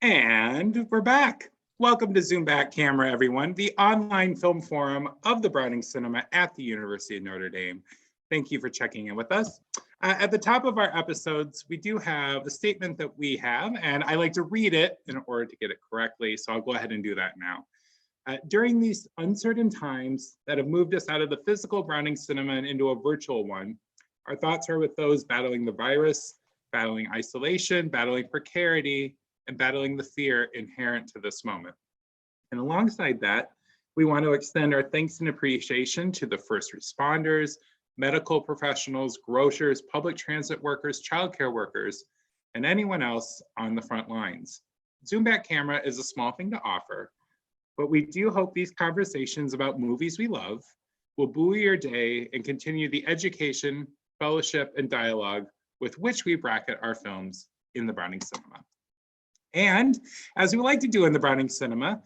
And we're back. Welcome to Zoom Back Camera, everyone, the online film forum of the Browning Cinema at the University of Notre Dame. Thank you for checking in with us. At the top of our episodes, we do have a statement that we have, and I like to read it in order to get it correctly, so I'll go ahead and do that now. During these uncertain times that have moved us out of the physical Browning Cinema and into a virtual one, our thoughts are with those battling the virus, battling isolation, battling precarity, and battling the fear inherent to this moment. And alongside that, we want to extend our thanks and appreciation to the first responders, medical professionals, grocers, public transit workers, childcare workers, and anyone else on the front lines. Zoom Back Camera is a small thing to offer, but we do hope these conversations about movies we love will buoy your day and continue the education, fellowship, and dialogue with which we bracket our films in the Browning Cinema. And as we like to do in the Browning Cinema,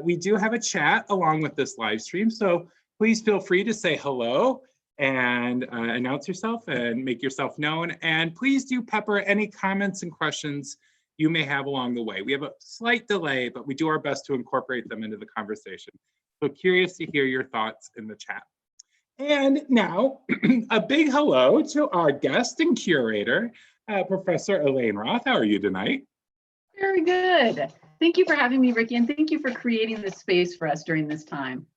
we do have a chat along with this live stream. So please feel free to say hello and announce yourself and make yourself known. And please do pepper any comments and questions you may have along the way. We have a slight delay, but we do our best to incorporate them into the conversation. So curious to hear your thoughts in the chat. And now a big hello to our guest and curator, Professor Elaine Roth. How are you tonight? Very good. Thank you for having me, Ricky, and thank you for creating this space for us during this time.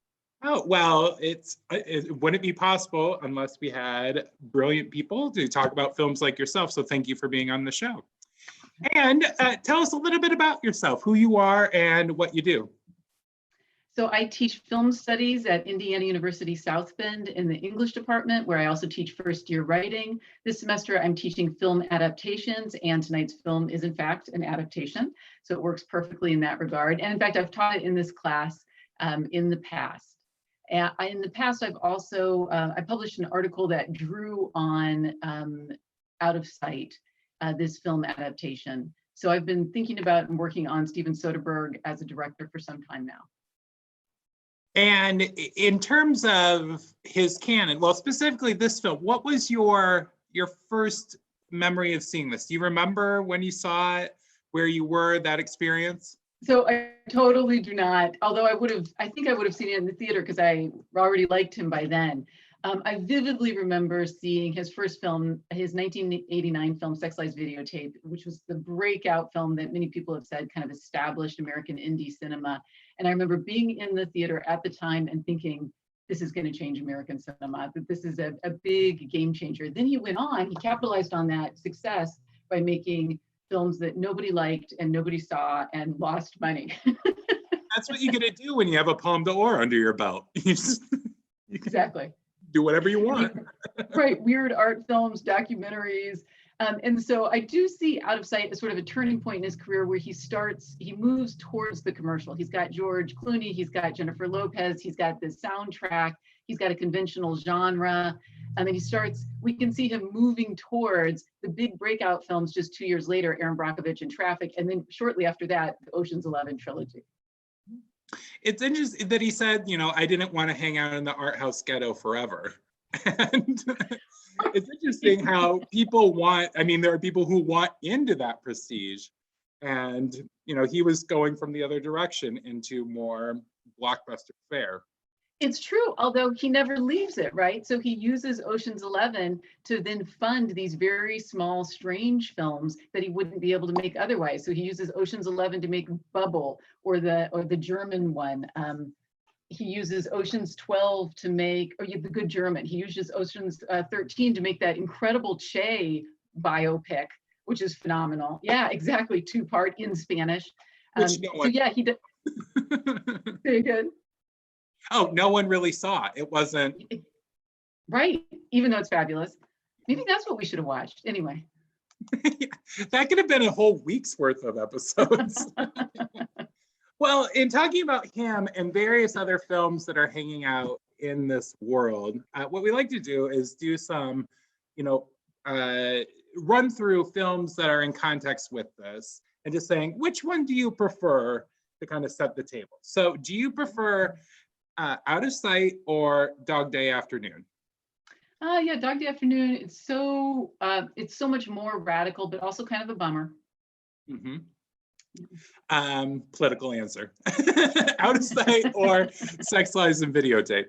Oh, well, it wouldn't be possible unless we had brilliant people to talk about films like yourself. So thank you for being on the show. And tell us a little bit about yourself, who you are and what you do. So I teach film studies at Indiana University South Bend in the English department, where I also teach first year writing. This semester, I'm teaching film adaptations, and tonight's film is in fact an adaptation. So it works perfectly in that regard. And in fact, I've taught it in this class in the past. In the past, I've also, I published an article that drew on Out of Sight, this film adaptation. So I've been thinking about and working on Steven Soderbergh as a director for some time now. And in terms of his canon, well, specifically this film, what was your first memory of seeing this? Do you remember when you saw it, where you were, that experience? So I totally do not, although I think I would have seen it in the theater because I already liked him by then. I vividly remember seeing his first film, his 1989 film, Sex Lies Videotape, which was the breakout film that many people have said kind of established American indie cinema. And I remember being in the theater at the time and thinking, this is going to change American cinema, that this is a big game changer. Then he went on, he capitalized on that success by making films that nobody liked and nobody saw and lost money. That's what you get to do when you have a Palme d'Or under your belt. Exactly. do whatever you want. Right, weird art films, documentaries. And so I do see Out of Sight as sort of a turning point in his career where he moves towards the commercial. He's got George Clooney, he's got Jennifer Lopez, he's got the soundtrack, he's got a conventional genre. And then we can see him moving towards the big breakout films just 2 years later, Aaron Brockovich and Traffic. And then shortly after that, the Ocean's 11 trilogy. It's interesting that he said, I didn't want to hang out in the art house ghetto forever. And it's interesting how there are people who want into that prestige. And, he was going from the other direction into more blockbuster fare. It's true, although he never leaves it, right? So he uses Ocean's 11 to then fund these very small, strange films that he wouldn't be able to make otherwise. So he uses Ocean's 11 to make Bubble or the German one. He uses Ocean's 12 to make The Good German. He uses Ocean's 13 to make that incredible Che biopic, which is phenomenal. Yeah, exactly, 2-part in Spanish. So yeah, he did. Very good. Oh, no one really saw it. It wasn't. Right, even though it's fabulous. Maybe that's what we should have watched. Anyway. That could have been a whole week's worth of episodes. Well, in talking about him and various other films that are hanging out in this world, what we like to do is do some, run through films that are in context with this and just saying, which one do you prefer to kind of set the table? So do you prefer Out of Sight or Dog Day Afternoon? Yeah, Dog Day Afternoon. It's so much more radical, but also kind of a bummer. Mm-hmm. Political answer. Out of Sight or Sex, Lies, and Videotape?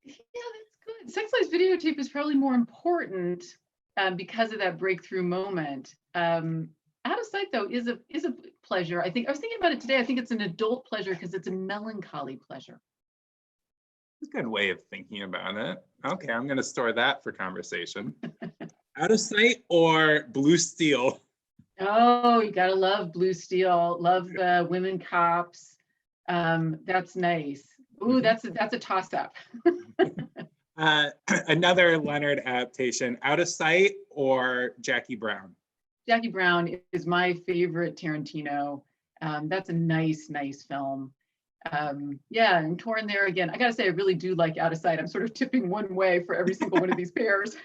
Yeah, that's good. Sex, Lies, Videotape is probably more important because of that breakthrough moment. Out of Sight, though, is a pleasure. I was thinking about it today. I think it's an adult pleasure because it's a melancholy pleasure. That's a good way of thinking about it. Okay, I'm going to store that for conversation. Out of Sight or Blue Steel? Oh, you gotta love Blue Steel. Love the women cops. That's nice. Ooh, that's a toss-up. Another Leonard adaptation. Out of Sight or Jackie Brown? Jackie Brown is my favorite Tarantino. That's a nice film. Yeah, and torn there again. I gotta say, I really do like Out of Sight. I'm sort of tipping one way for every single one of these pairs.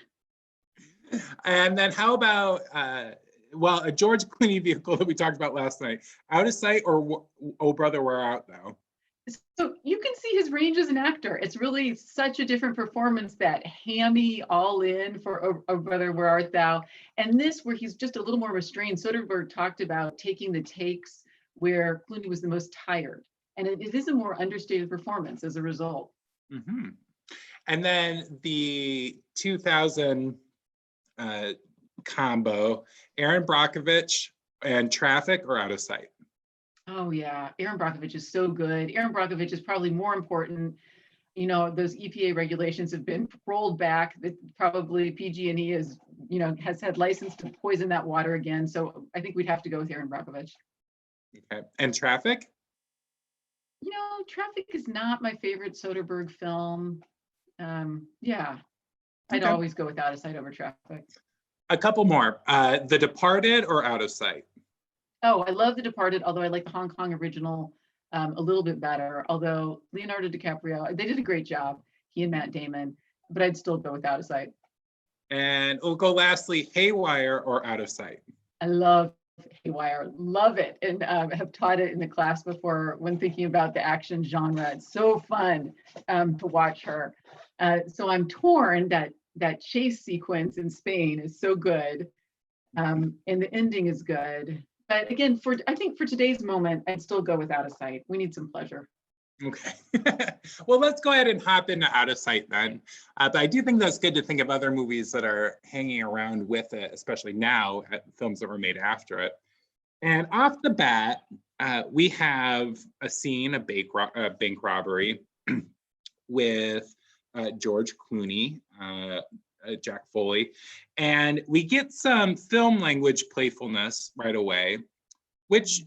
And then how about a George Clooney vehicle that we talked about last night? Out of Sight or Oh Brother, Where Art Thou? So you can see his range as an actor. It's really such a different performance, that hammy all in for Oh Brother, Where Art Thou, and this where he's just a little more restrained. Soderbergh talked about taking the takes where Clooney was the most tired, and it is a more understated performance as a result. Mm-hmm. And then the 2000 combo, Aaron Brockovich and Traffic or Out of Sight? Oh yeah, Aaron Brockovich is so good. Aaron Brockovich is probably more important. Those EPA regulations have been rolled back. That probably PG&E has had license to poison that water again. So I think we'd have to go with Aaron Brockovich. Okay, and Traffic? Traffic is not my favorite Soderbergh film. Yeah, I'd always go with Out of Sight over Traffic. A couple more. The Departed or Out of Sight? Oh, I love The Departed, although I like the Hong Kong original a little bit better. Although Leonardo DiCaprio, they did a great job, he and Matt Damon, but I'd still go with Out of Sight. And we'll go lastly, Haywire or Out of Sight? I love Haywire, love it, and have taught it in the class before when thinking about the action genre. It's so fun to watch her. So I'm torn. That chase sequence in Spain is so good, and the ending is good. But again, I think for today's moment, I'd still go with Out of Sight. We need some pleasure. Okay. Well, let's go ahead and hop into Out of Sight then. But I do think that's good to think of other movies that are hanging around with it, especially now at films that were made after it. And off the bat, we have a scene, a bank robbery with George Clooney, Jack Foley, and we get some film language playfulness right away, which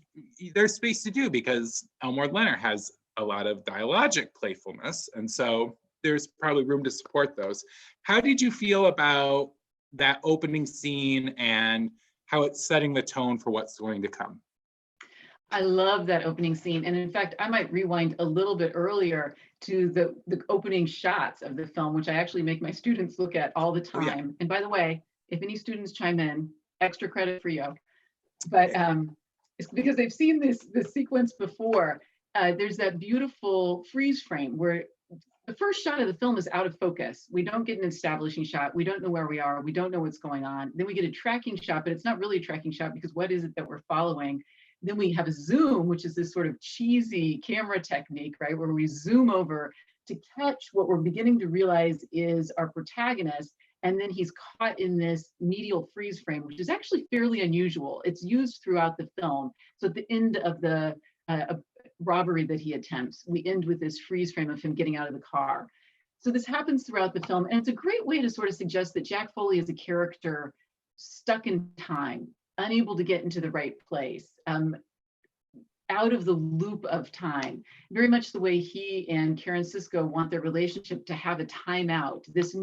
there's space to do because Elmore Leonard has a lot of dialogic playfulness. And so there's probably room to support those. How did you feel about that opening scene and how it's setting the tone for what's going to come? I love that opening scene. And in fact, I might rewind a little bit earlier to the opening shots of the film, which I actually make my students look at all the Oh, yeah. time. And by the way, if any students chime in, extra credit for you. But it's because they've seen this sequence before. There's that beautiful freeze frame where the first shot of the film is out of focus. We don't get an establishing shot. We don't know where we are. We don't know what's going on. Then we get a tracking shot, but it's not really a tracking shot because what is it that we're following? Then we have a zoom, which is this sort of cheesy camera technique, right? Where we zoom over to catch what we're beginning to realize is our protagonist. And then he's caught in this medial freeze frame, which is actually fairly unusual. It's used throughout the film. So at the end of the robbery that he attempts, we end with this freeze frame of him getting out of the car. So this happens throughout the film. And it's a great way to sort of suggest that Jack Foley is a character stuck in time, unable to get into the right place, out of the loop of time, very much the way he and Karen Sisko want their relationship to have a timeout. This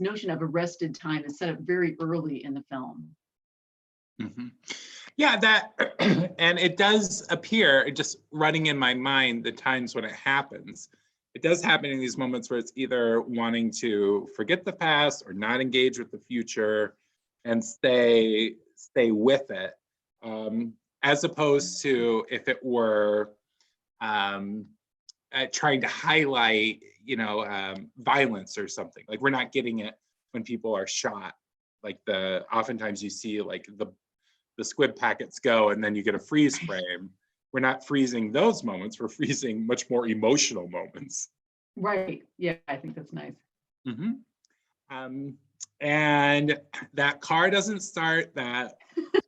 notion of arrested time is set up very early in the film. Mm-hmm. Yeah, that, and it does appear, just running in my mind, the times when it happens. It does happen in these moments where it's either wanting to forget the past or not engage with the future and stay with it, as opposed to if it were trying to highlight, violence or something. Like, we're not getting it when people are shot. Like, oftentimes you see like the squib packets go and then you get a freeze frame. We're not freezing those moments. We're freezing much more emotional moments. Right. Yeah, I think that's nice. Mm-hmm. And that car doesn't start, that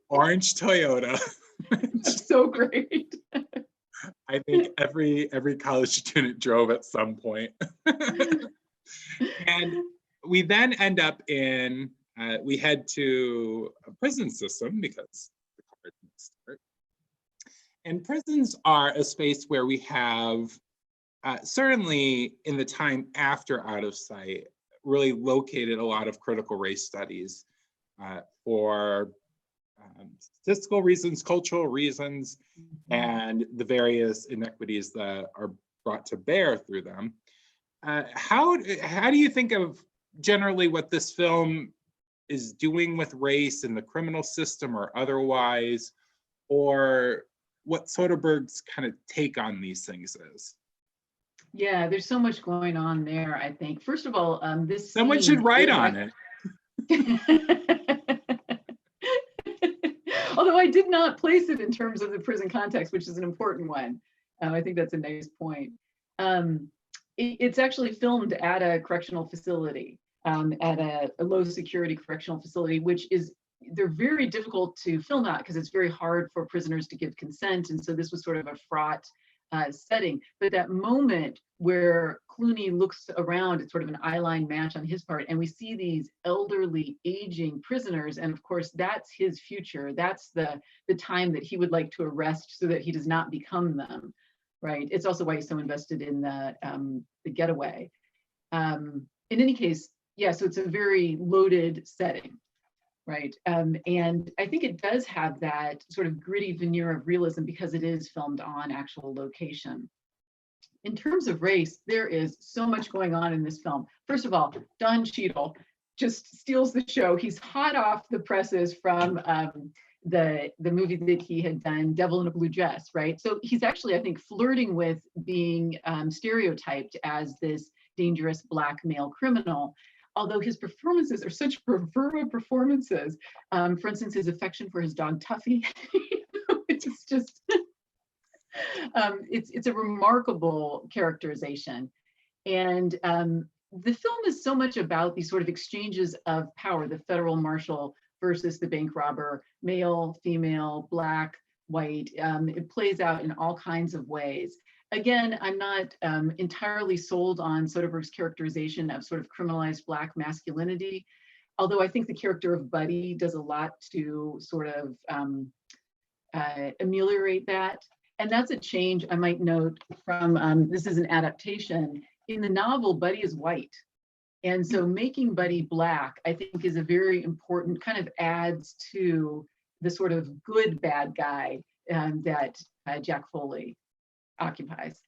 orange Toyota. That's so great. I think every college student drove at some point. And we then end up in, we head to a prison system because the car didn't start. And prisons are a space where we have, certainly in the time after Out of Sight, really located a lot of critical race studies for statistical reasons, cultural reasons, and the various inequities that are brought to bear through them. How do you think of generally what this film is doing with race in the criminal system or otherwise, or what Soderbergh's kind of take on these things is? Yeah, there's so much going on there, I think. First of all, this Someone should write on it. Although I did not place it in terms of the prison context, which is an important one. I think that's a nice point. It's actually filmed at a correctional facility, at a low security correctional facility, which is, they're very difficult to film at because it's very hard for prisoners to give consent. And so this was sort of a fraught setting. But that moment where Clooney looks around, it's sort of an eye-line match on his part, and we see these elderly, aging prisoners, and of course that's his future. That's the time that he would like to arrest so that he does not become them, right? It's also why he's so invested in the getaway. In any case, yeah, so it's a very loaded setting. Right. And I think it does have that sort of gritty veneer of realism because it is filmed on actual location. In terms of race, there is so much going on in this film. First of all, Don Cheadle just steals the show. He's hot off the presses from the movie that he had done, Devil in a Blue Dress, right? So he's actually, I think, flirting with being stereotyped as this dangerous Black male criminal. Although his performances are such bravura performances, for instance, his affection for his dog Tuffy, it's just, it's a remarkable characterization. And the film is so much about these sort of exchanges of power, the federal marshal versus the bank robber, male, female, Black, white. It plays out in all kinds of ways. Again, I'm not entirely sold on Soderbergh's characterization of sort of criminalized Black masculinity, although I think the character of Buddy does a lot to sort of ameliorate that. And that's a change I might note from, this is an adaptation. In the novel, Buddy is white. And so making Buddy black, I think, is a very important, kind of adds to the sort of good bad guy that Jack Foley occupies.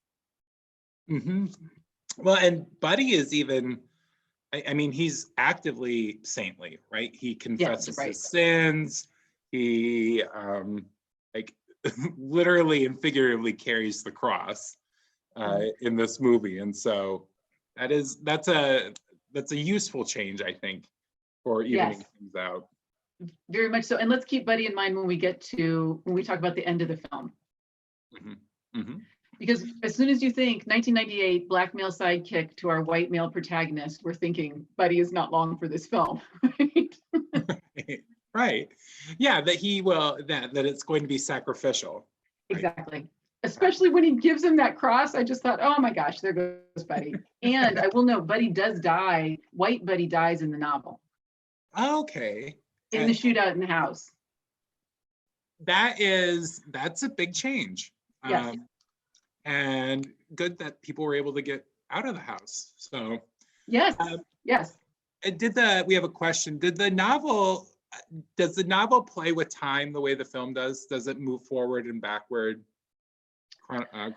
Mm-hmm. Well, and Buddy is even, I mean, he's actively saintly, right? He confesses his sins. He like literally and figuratively carries the cross in this movie. And so that's a useful change, I think, for evening things out. Very much so. And let's keep Buddy in mind when we talk about the end of the film. Mm-hmm. Mm-hmm. Because as soon as you think 1998 black male sidekick to our white male protagonist, we're thinking Buddy is not long for this film. Right? Right. Yeah, that he will, that it's going to be sacrificial. Right? Exactly. Especially when he gives him that cross, I just thought, oh my gosh, there goes Buddy. And I will note, Buddy does die. White Buddy dies in the novel. Okay. In the shootout in the house. That's a big change. Yes. And good that people were able to get out of the house. So yes, yes. We have a question. Does the novel play with time the way the film does? Does it move forward and backward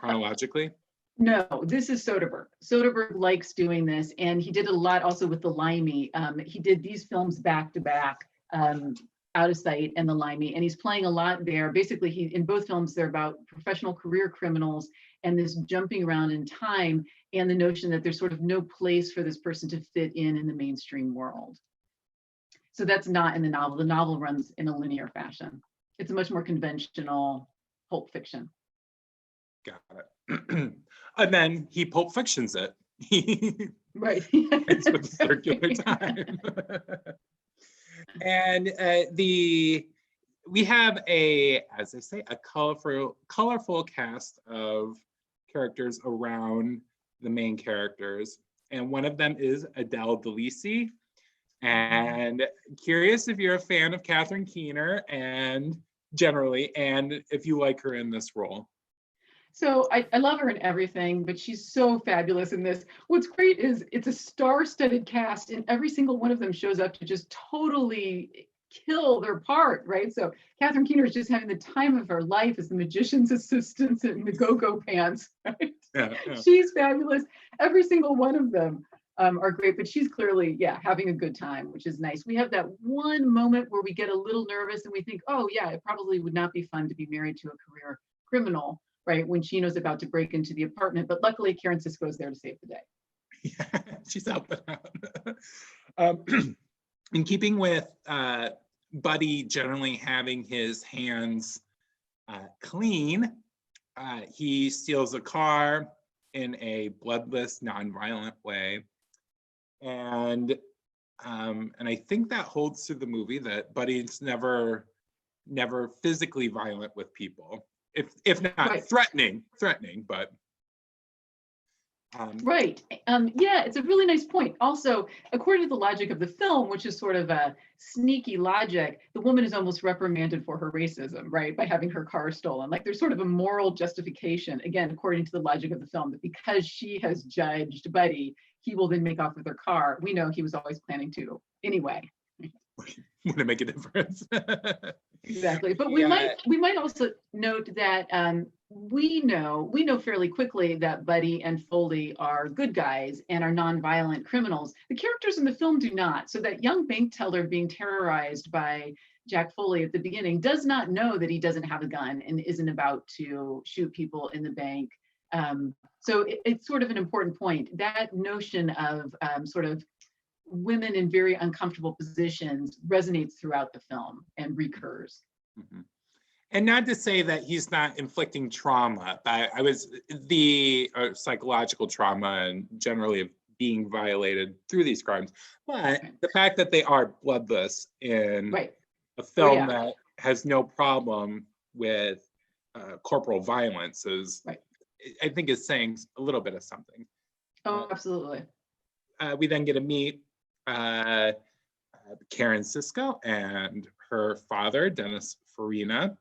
chronologically? No, this is Soderbergh. Soderbergh likes doing this, and he did a lot also with the Limey. He did these films back to back, Out of Sight and the Limey, and he's playing a lot there. Basically, in both films, they're about professional career criminals and this jumping around in time, and the notion that there's sort of no place for this person to fit in the mainstream world. So that's not in the novel. The novel runs in a linear fashion. It's a much more conventional pulp fiction. Got it. And then he pulp fictions it. Right. It's with circular time. And we have as I say, a colorful cast of characters around the main characters. And one of them is Adele Dazeem. And curious if you're a fan of Catherine Keener and generally, and if you like her in this role. So I love her in everything, but she's so fabulous in this. What's great is it's a star-studded cast, and every single one of them shows up to just totally kill their part, right? So Catherine Keener is just having the time of her life as the magician's assistant in the go-go pants, right? Yeah. She's fabulous. Every single one of them are great, but she's clearly, having a good time, which is nice. We have that one moment where we get a little nervous and we think, oh yeah, it probably would not be fun to be married to a career criminal, right? When Chino's about to break into the apartment, but luckily Karen Sisco is there to save the day. Yeah, she's helping out. In keeping with Buddy generally having his hands clean, he steals a car in a bloodless, non-violent way. And I think that holds to the movie, that Buddy's never physically violent with people, if not right. threatening, but right. Yeah, it's a really nice point. Also, according to the logic of the film, which is sort of a sneaky logic, the woman is almost reprimanded for her racism, right, by having her car stolen. Like there's sort of a moral justification, again, according to the logic of the film, that because she has judged Buddy, he will then make off with her car. We know he was always planning to anyway. Would it make a difference? Exactly. But we might also note that we know fairly quickly that Buddy and Foley are good guys and are nonviolent criminals. The characters in the film do not. So that young bank teller being terrorized by Jack Foley at the beginning does not know that he doesn't have a gun and isn't about to shoot people in the bank. So it's sort of an important point. That notion of sort of women in very uncomfortable positions resonates throughout the film and recurs. Mm-hmm. And not to say that he's not inflicting trauma, but the psychological trauma and generally of being violated through these crimes. But the fact that they are bloodless in a film that has no problem with corporal violence is, I think, is saying a little bit of something. Oh, absolutely. We then get to meet Karen Sisco and her father, Dennis Farina.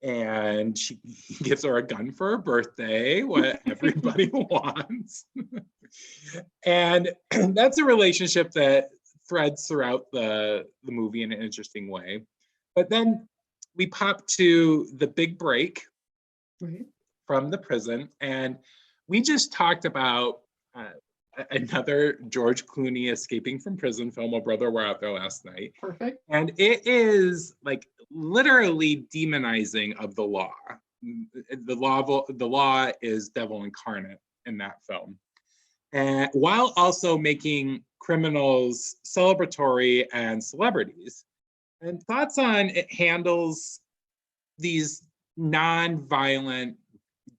and he gives her a gun for her birthday, what everybody wants. And that's a relationship that threads throughout the movie in an interesting way. But then we pop to the big break Right. from the prison, and we just talked about another George Clooney escaping from prison film, Oh Brother, Where Art Thou last night. Perfect. And it is like literally demonizing of the law. The law is devil incarnate in that film. And while also making criminals celebratory and celebrities. And thoughts on it handles these non-violent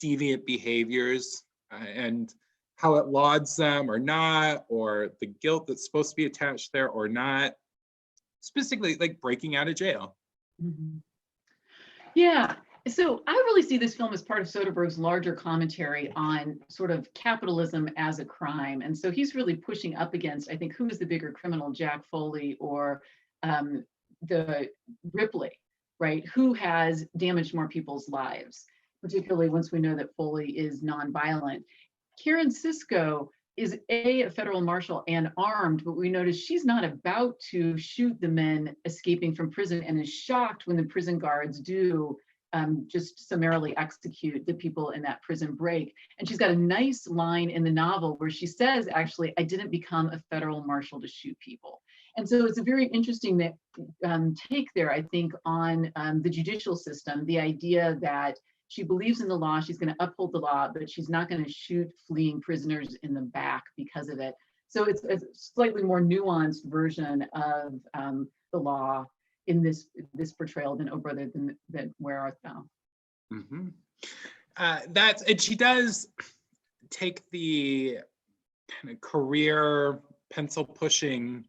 deviant behaviors and how it lauds them or not, or the guilt that's supposed to be attached there or not, specifically like breaking out of jail. Mm-hmm. Yeah. So I really see this film as part of Soderbergh's larger commentary on sort of capitalism as a crime. And so he's really pushing up against, I think, who is the bigger criminal, Jack Foley or the Ripley, right? Who has damaged more people's lives, particularly once we know that Foley is nonviolent. Karen Sisco is a federal marshal and armed, but we notice she's not about to shoot the men escaping from prison and is shocked when the prison guards do just summarily execute the people in that prison break. And she's got a nice line in the novel where she says, actually, I didn't become a federal marshal to shoot people. And so it's a very interesting take there, I think, on the judicial system, the idea that she believes in the law, she's going to uphold the law, but she's not going to shoot fleeing prisoners in the back because of it. So it's a slightly more nuanced version of the law in this portrayal than Oh Brother, than Where Art Thou. Mm-hmm. And she does take the kind of career pencil pushing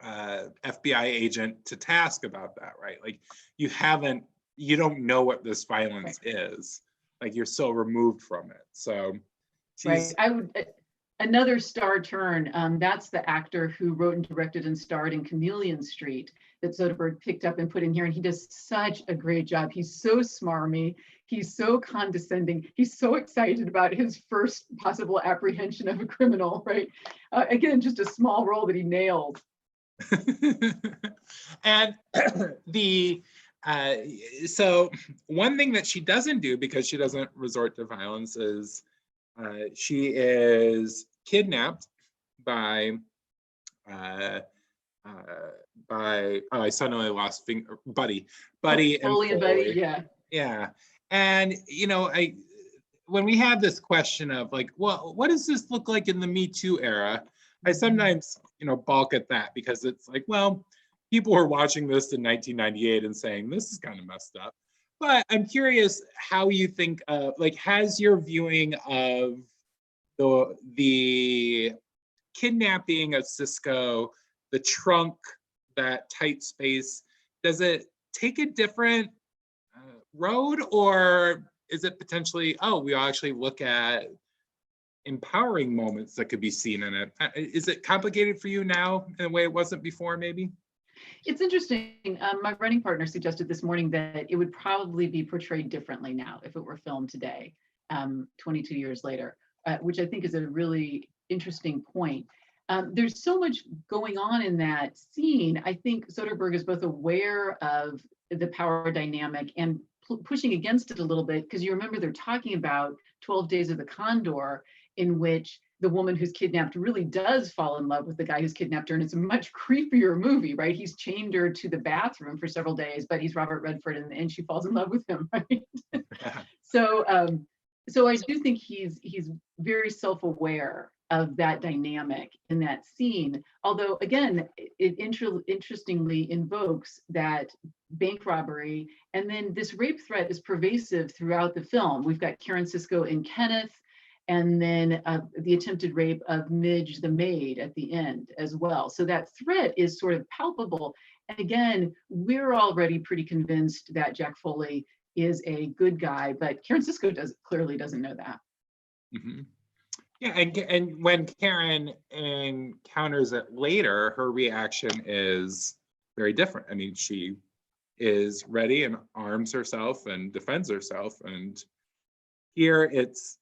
FBI agent to task about that, right? Like you don't know what this violence is. Like you're so removed from it. So right. Another star turn, that's the actor who wrote and directed and starred in Chameleon Street that Soderbergh picked up and put in here. And he does such a great job. He's so smarmy. He's so condescending. He's so excited about his first possible apprehension of a criminal, right? Again, just a small role that he nailed. And so one thing that she doesn't do, because she doesn't resort to violence, is she is kidnapped by I suddenly lost Buddy and Foley. Yeah. And when we have this question of like, well, what does this look like in the Me Too era? I sometimes balk at that, because it's like, well, people were watching this in 1998 and saying this is kind of messed up. But I'm curious how you think of, like, has your viewing of the kidnapping of Cisco, the trunk, that tight space, does it take a different road, or is it potentially, we actually look at empowering moments that could be seen in it? Is it complicated for you now in a way it wasn't before, maybe? It's interesting. My running partner suggested this morning that it would probably be portrayed differently now if it were filmed today, 22 years later, which I think is a really interesting point. There's so much going on in that scene. I think Soderbergh is both aware of the power dynamic and pushing against it a little bit, because you remember they're talking about 12 Days of the Condor, in which the woman who's kidnapped really does fall in love with the guy who's kidnapped her. And it's a much creepier movie, right? He's chained her to the bathroom for several days, but he's Robert Redford, and she falls in love with him, right? So I do think he's very self-aware of that dynamic in that scene. Although, again, it interestingly invokes that bank robbery. And then this rape threat is pervasive throughout the film. We've got Karen Sisco and Kenneth, and then the attempted rape of Midge, the maid, at the end as well. So that threat is sort of palpable. And again, we're already pretty convinced that Jack Foley is a good guy, but Karen Sisco clearly doesn't know that. Mm-hmm. Yeah, and when Karen encounters it later, her reaction is very different. I mean, she is ready and arms herself and defends herself. And here it's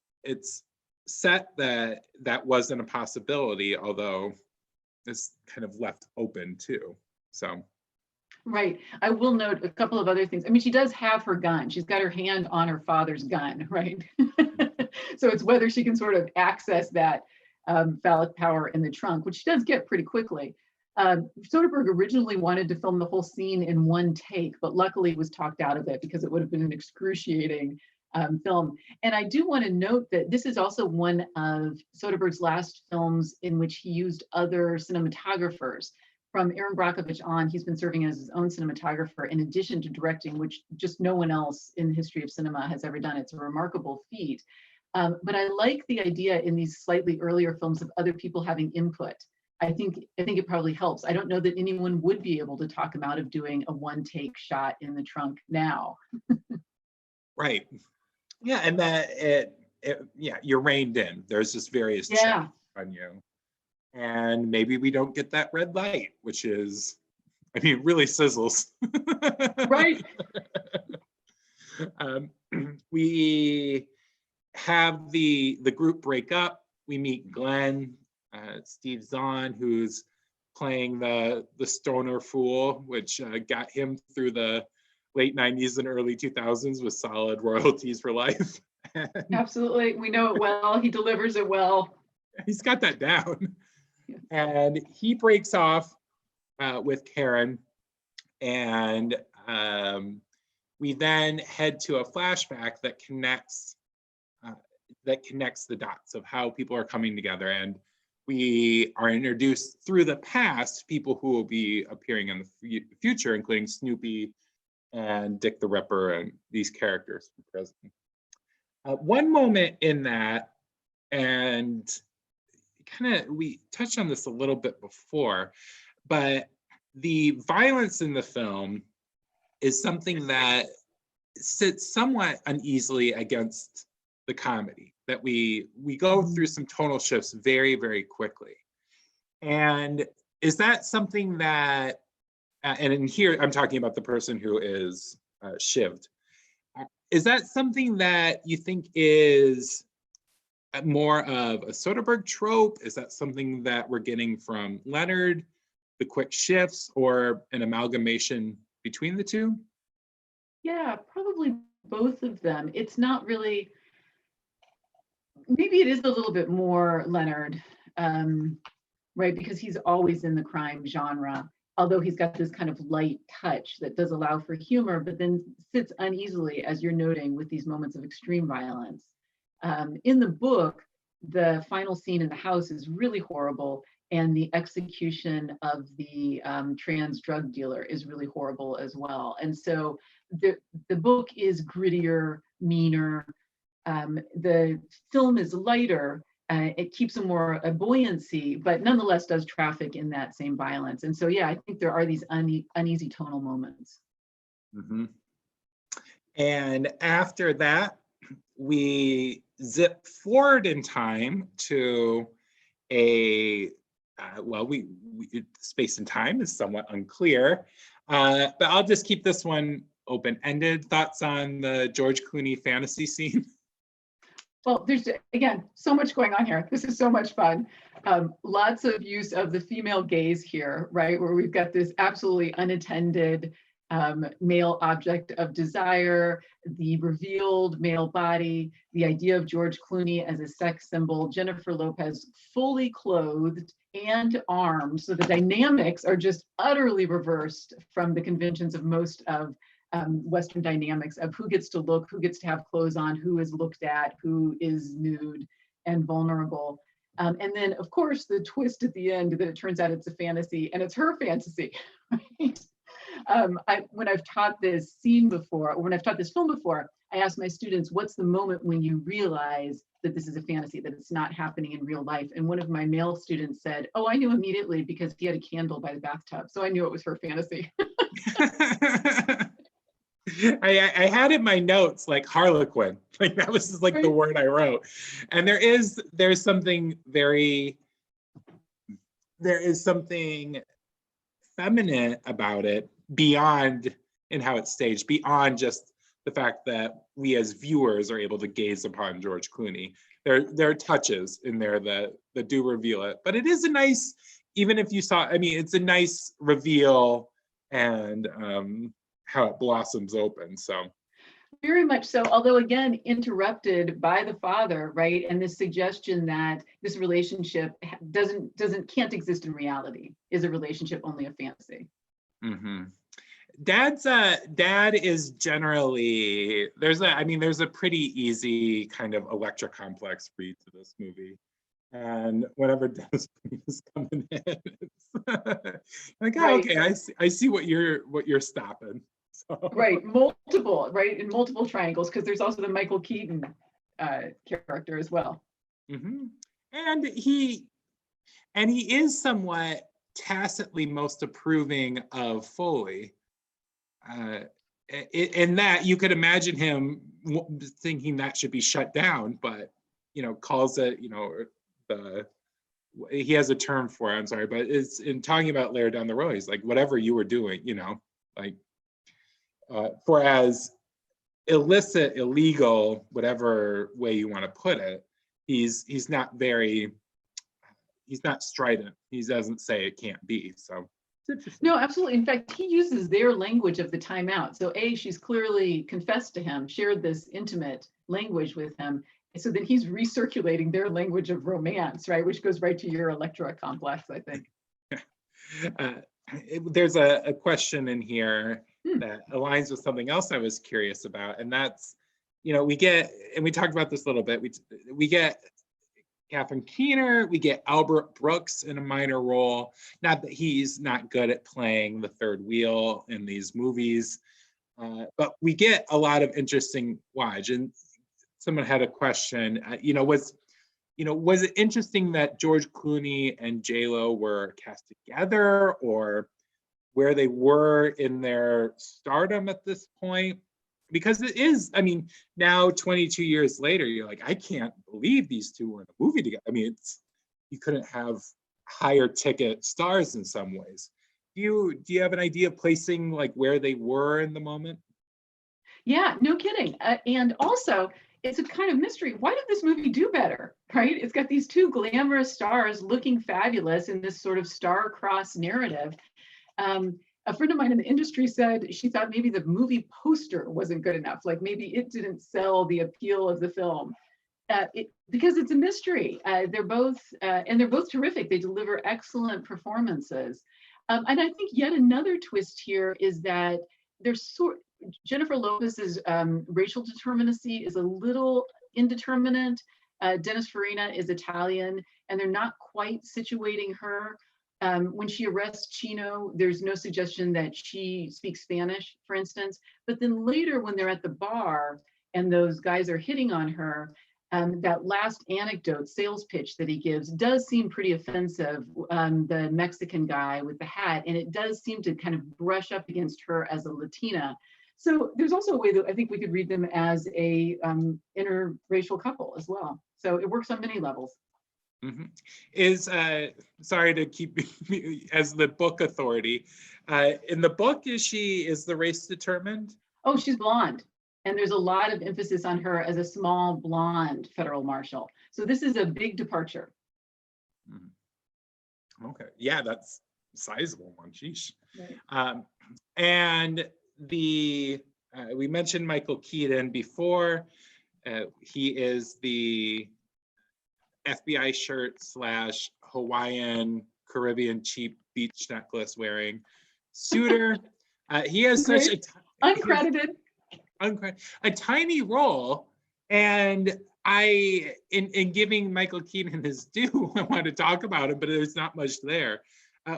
set that that wasn't a possibility, although it's kind of left open too. So. Right. I will note a couple of other things. I mean, she does have her gun. She's got her hand on her father's gun, right? So it's whether she can sort of access that phallic power in the trunk, which she does get pretty quickly. Soderbergh originally wanted to film the whole scene in one take, but luckily was talked out of it because it would have been an excruciating film. And I do want to note that this is also one of Soderbergh's last films in which he used other cinematographers. From Aaron Brockovich on, he's been serving as his own cinematographer in addition to directing, which just no one else in the history of cinema has ever done. It's a remarkable feat. But I like the idea in these slightly earlier films of other people having input. I think it probably helps. I don't know that anyone would be able to talk him out of doing a one-take shot in the trunk now. Right. Yeah, and that yeah, you're reined in. There's just various checks on you. And maybe we don't get that red light, which is, I mean, really sizzles. Right. We have the group break up. We meet Glenn, Steve Zahn, who's playing the stoner fool, which got him through the late 90s and early 2000s with solid royalties for life. Absolutely. We know it well. He delivers it well. He's got that down. And he breaks off with Karen, and we then head to a flashback that connects the dots of how people are coming together. And we are introduced through the past people who will be appearing in the future, including Snoopy and Dick the Ripper and these characters from present. One moment in that, and we touched on this a little bit before, but the violence in the film is something that sits somewhat uneasily against the comedy, that we go through some tonal shifts very, very quickly. And is that something that, and in here I'm talking about the person who is shivved, is that something that you think is more of a Soderbergh trope? Is that something that we're getting from Leonard, the quick shifts, or an amalgamation between the two? Yeah, probably both of them. It's not really, maybe it is a little bit more Leonard, right? Because he's always in the crime genre, although he's got this kind of light touch that does allow for humor, but then sits uneasily, as you're noting, with these moments of extreme violence. In the book, the final scene in the house is really horrible, and the execution of the trans drug dealer is really horrible as well. And so the book is grittier, meaner. The film is lighter. It keeps a buoyancy, but nonetheless does traffic in that same violence. And so, yeah, I think there are these uneasy tonal moments. Mm-hmm. And after that, we zip forward in time to space and time is somewhat unclear, but I'll just keep this one open-ended. Thoughts on the George Clooney fantasy scene? Well, there's, again, so much going on here. This is so much fun. Lots of use of the female gaze here, right? Where we've got this absolutely unattended male object of desire, the revealed male body, the idea of George Clooney as a sex symbol, Jennifer Lopez fully clothed and armed. So the dynamics are just utterly reversed from the conventions of most of Western dynamics of who gets to look, who gets to have clothes on, who is looked at, who is nude and vulnerable. And then, of course, the twist at the end that it turns out it's a fantasy, and it's her fantasy, right? When I've taught this scene before, or when I've taught this film before, I ask my students, what's the moment when you realize that this is a fantasy, that it's not happening in real life? And one of my male students said, oh, I knew immediately because he had a candle by the bathtub. So I knew it was her fantasy. I had in my notes like Harlequin, like that was just like the word I wrote. And there's something something feminine about it beyond in how it's staged, beyond just the fact that we as viewers are able to gaze upon George Clooney. There are touches in there that do reveal it, but it is a nice, even if you saw, I mean, it's a nice reveal, and how it blossoms open. So very much so, although again, interrupted by the father, right? And this suggestion that this relationship can't exist in reality, is a relationship only a fantasy. mm-hmm. Dad is generally, there's a pretty easy kind of Electra complex read to this movie. And whenever Dennis is coming in, it's like, oh, okay, I see what you're stopping. So. Right, multiple, right, in multiple triangles, because there's also the Michael Keaton character as well. Mm-hmm. And he is somewhat tacitly most approving of Foley. In that you could imagine him thinking that should be shut down, but calls it, he has a term for it, I'm sorry, but it's in talking about later down the road, he's like, whatever you were doing, like for as illicit, illegal, whatever way you want to put it, he's not strident. He doesn't say it can't be. So no, absolutely. In fact, he uses their language of the timeout. So she's clearly confessed to him, shared this intimate language with him. So then he's recirculating their language of romance, right? Which goes right to your Electra complex, I think. There's a question in here that aligns with something else I was curious about. And that's, we get, and we talked about this a little bit, we get Catherine Keener, we get Albert Brooks in a minor role. Not that he's not good at playing the third wheel in these movies, but we get a lot of interesting watch. And someone had a question, was it interesting that George Clooney and J-Lo were cast together, or where they were in their stardom at this point? Because it is, now 22 years later, you're like, I can't believe these two were in a movie together. You couldn't have higher ticket stars in some ways. Do you have an idea of placing like where they were in the moment? Yeah, no kidding. And also, it's a kind of mystery. Why did this movie do better, right? It's got these two glamorous stars looking fabulous in this sort of star-crossed narrative. A friend of mine in the industry said she thought maybe the movie poster wasn't good enough. Like maybe it didn't sell the appeal of the film. Because it's a mystery. They're both terrific. They deliver excellent performances. And I think yet another twist here is that Jennifer Lopez's racial determinacy is a little indeterminate. Dennis Farina is Italian, and they're not quite situating her. When she arrests Chino, there's no suggestion that she speaks Spanish, for instance. But then later, when they're at the bar and those guys are hitting on her, that last anecdote, sales pitch that he gives does seem pretty offensive, the Mexican guy with the hat, and it does seem to kind of brush up against her as a Latina. So there's also a way that I think we could read them as a interracial couple as well. So it works on many levels. Mm-hmm. Is sorry to keep as the book authority. In the book, is the race determined? Oh, she's blonde. And there's a lot of emphasis on her as a small blonde federal marshal. So this is a big departure. Mm-hmm. Okay. Yeah, that's a sizable one. Sheesh. Right. And we mentioned Michael Keaton before. He is the FBI shirt / Hawaiian Caribbean cheap beach necklace wearing suitor. He has such a tiny role, and in giving Michael Keaton his due, I want to talk about him, but there's not much there.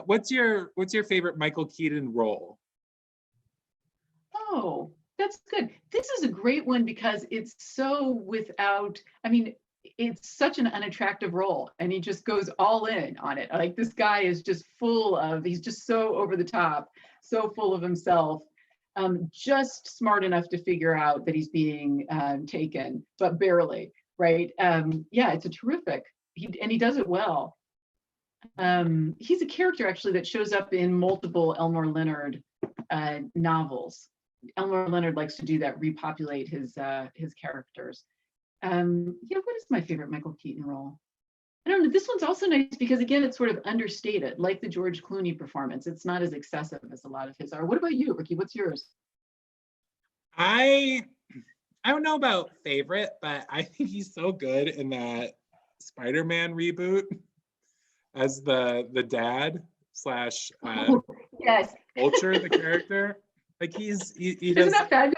What's your favorite Michael Keaton role? Oh, that's good. This is a great one because it's so it's such an unattractive role, and he just goes all in on it. Like this guy is just he's just so over the top, so full of himself, just smart enough to figure out that he's being taken, but barely, right? Yeah, it's a terrific, he does it well. He's a character actually that shows up in multiple Elmore Leonard novels. Elmore Leonard likes to do that, repopulate his characters. What is my favorite Michael Keaton role? I don't know. This one's also nice because again, it's sort of understated, like the George Clooney performance. It's not as excessive as a lot of his are. What about you, Ricky? What's yours? I I don't know about favorite, but I think he's so good in that Spider-Man reboot as the dad slash Yes. Vulture, the character. Like he Isn't does, that fabulous?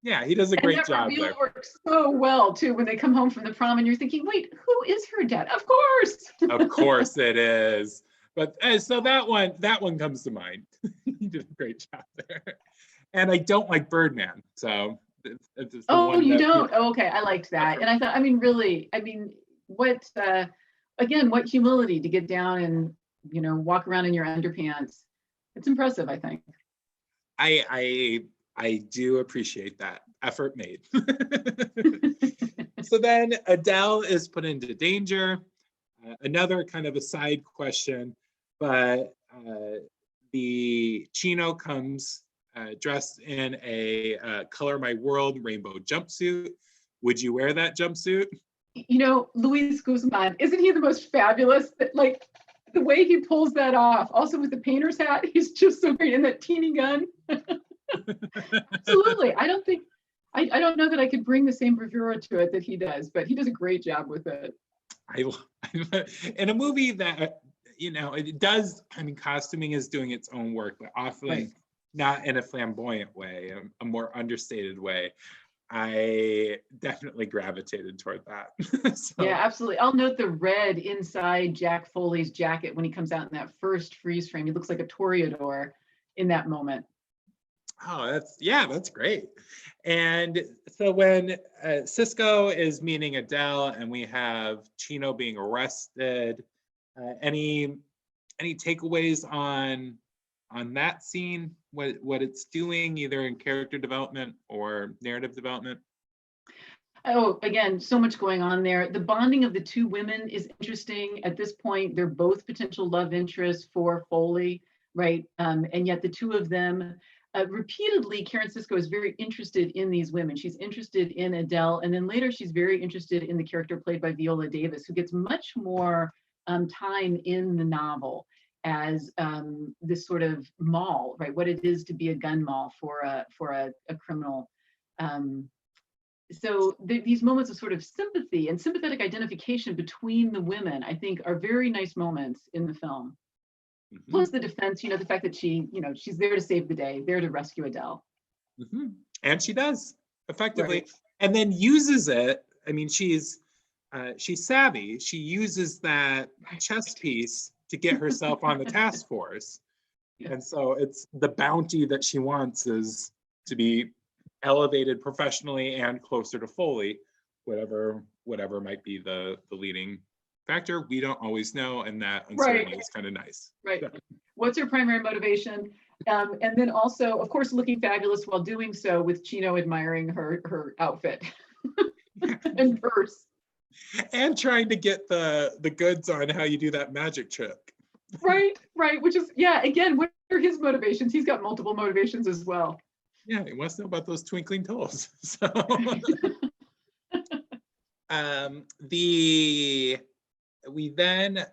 yeah, he does a And great that job reveal there. works so well too when they come home from the prom and you're thinking, wait, who is her dad? Of course. Of course it is. But so that one comes to mind. He did a great job there. And I don't like Birdman, so it's the Oh, one you that don't? Oh, okay, I liked that. And I thought, I mean, really, I mean, what again, what humility to get down and walk around in your underpants. It's impressive, I think. I do appreciate that effort made. So then Adele is put into danger. Another kind of a side question, but the Chino comes dressed in a Color My World rainbow jumpsuit. Would you wear that jumpsuit? Luis Guzman, isn't he the most fabulous? That like the way he pulls that off, also with the painter's hat, he's just so great. And that teeny gun. Absolutely. I don't know that I could bring the same bravura to it that he does, but he does a great job with it. In a movie that it does, I mean, costuming is doing its own work, but often Right. not in a flamboyant way, a more understated way. I definitely gravitated toward that. So, Yeah, absolutely. I'll note the red inside Jack Foley's jacket when he comes out in that first freeze frame. He looks like a toreador in that moment. oh, that's great. And so when Cisco is meeting Adele and we have Chino being arrested, any takeaways on that scene, what it's doing either in character development or narrative development? Oh, again, so much going on there. The bonding of the two women is interesting. At this point, they're both potential love interests for Foley, right? And yet the two of them, repeatedly, Karen Cisco is very interested in these women. She's interested in Adele, and then later she's very interested in the character played by Viola Davis, who gets much more time in the novel as this sort of mall, right? What it is to be a gun mall for a criminal. So these moments of sort of sympathy and sympathetic identification between the women, I think, are very nice moments in the film. Mm-hmm. Plus the defense, the fact that she's there to save the day, there to rescue Adele. Mm-hmm. And she does effectively, Right. and then uses it. I mean, she's savvy. She uses that chess piece to get herself on the task force. Yeah. And so it's the bounty that she wants is to be elevated professionally and closer to Foley, whatever might be the leading factor. We don't always know, and that uncertainty is kind of nice. Right. So. What's her primary motivation? And then also, of course, looking fabulous while doing so, with Chino admiring her outfit and purse. And trying to get the goods on how you do that magic trick. Right. Which is, yeah, again, what are his motivations? He's got multiple motivations as well. Yeah, he wants to know about those twinkling toes. So we then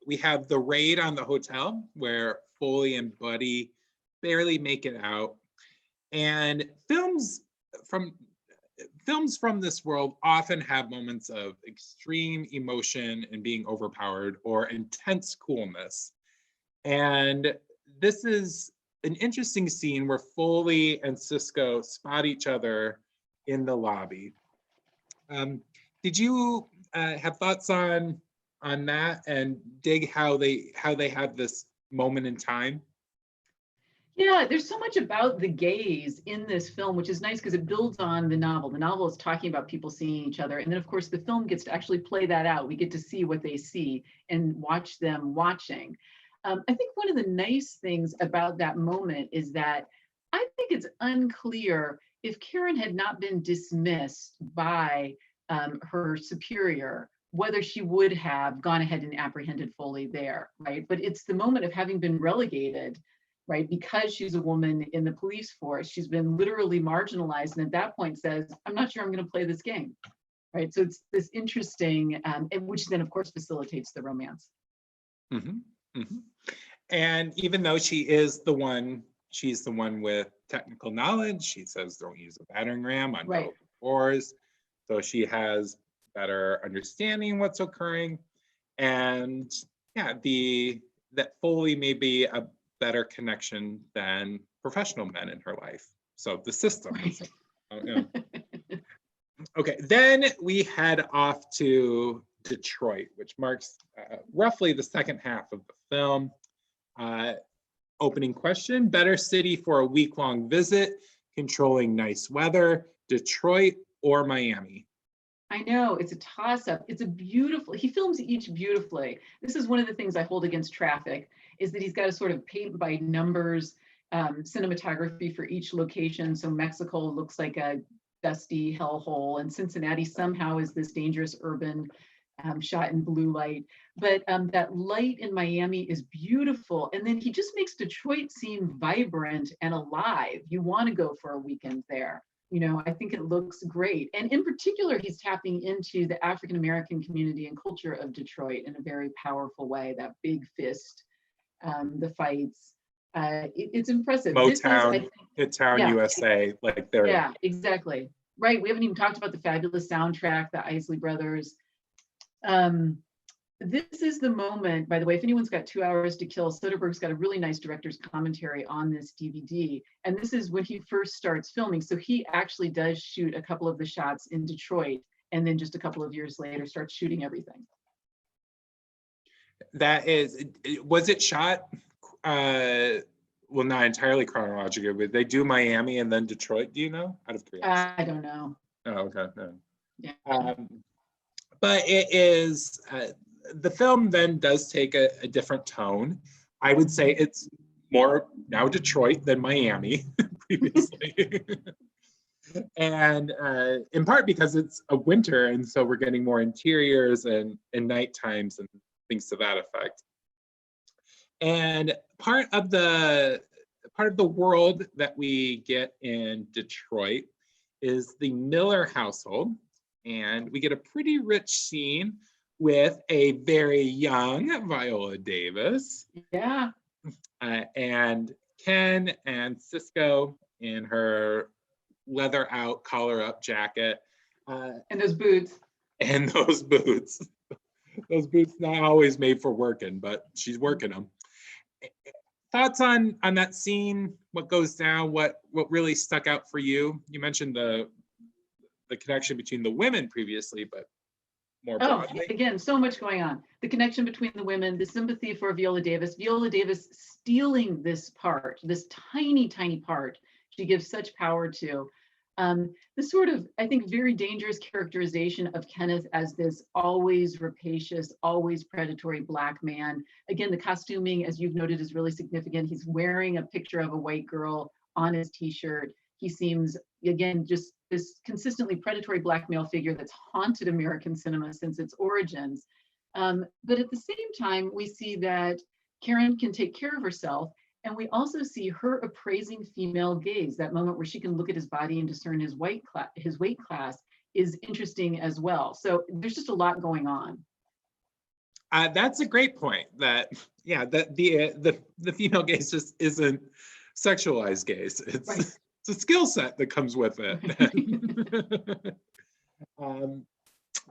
we have the raid on the hotel where Foley and Buddy barely make it out. And films from this world often have moments of extreme emotion and being overpowered or intense coolness. And this is an interesting scene where Foley and Cisco spot each other in the lobby. Did you have thoughts on that and dig how they have this moment in time? Yeah, there's so much about the gaze in this film, which is nice because it builds on the novel. The novel is talking about people seeing each other. And then, of course, the film gets to actually play that out. We get to see what they see and watch them watching. I think one of the nice things about that moment is that I think it's unclear if Karen had not been dismissed by her superior, whether she would have gone ahead and apprehended Foley there, right? But it's the moment of having been relegated right? Because she's a woman in the police force, she's been literally marginalized, and at that point says, I'm not sure I'm going to play this game, right? So it's this interesting, which then of course facilitates the romance. Mhm, mhm. And even though she's the one with technical knowledge, she says don't use a battering ram on Right. doors. So she has better understanding what's occurring. And yeah, that Foley may be a better connection than professional men in her life. So the system is, yeah. Okay, then we head off to Detroit, which marks roughly the second half of the film. Opening question, better city for a week-long visit, controlling nice weather, Detroit or Miami? I know, it's a toss-up. It's a beautiful, he films each beautifully. This is one of the things I hold against Traffic, is that he's got a sort of paint by numbers cinematography for each location. So Mexico looks like a dusty hellhole, and Cincinnati somehow is this dangerous urban shot in blue light. But that light in Miami is beautiful. And then he just makes Detroit seem vibrant and alive. You want to go for a weekend there. You know, I think it looks great. And in particular, he's tapping into the African-American community and culture of Detroit in a very powerful way, that big fist, the fights. It's impressive. Motown, Midtown yeah, USA, like they're. Yeah, exactly. Right. We haven't even talked about the fabulous soundtrack, the Isley Brothers. This is the moment, by the way, if anyone's got 2 hours to kill, Soderbergh's got a really nice director's commentary on this DVD. And this is when he first starts filming. So he actually does shoot a couple of the shots in Detroit, and then just a couple of years later starts shooting everything. Was it shot, well, not entirely chronologically, but they do Miami and then Detroit, do you know? Out of curiosity. I don't know. Oh, okay. No. Yeah. But it is, the film then does take a different tone. I would say it's more now Detroit than Miami previously. And in part because it's a winter, and so we're getting more interiors and night times and things to that effect. And part of the world that we get in Detroit is the Miller household, and we get a pretty rich scene with a very young Viola Davis. Yeah. And Ken and Cisco in her leather out, collar up jacket. And those boots. And those boots. Those boots not always made for working, but she's working them. Thoughts on that scene? What goes down? What really stuck out for you? You mentioned the connection between the women previously, but more broadly. Again, so much going on. The connection between the women, the sympathy for Viola Davis stealing this part, this tiny, tiny part she gives such power to. This sort of, I think, very dangerous characterization of Kenneth as this always rapacious, always predatory Black man. Again, the costuming, as you've noted, is really significant. He's wearing a picture of a white girl on his t-shirt. He seems, again, just this consistently predatory Black male figure that's haunted American cinema since its origins. But at the same time, we see that Karen can take care of herself. And we also see her appraising female gaze. That moment where she can look at his body and discern his weight class is interesting as well. So there's just a lot going on. That's a great point. That the female gaze just isn't sexualized gaze. It's Right. It's a skill set that comes with it.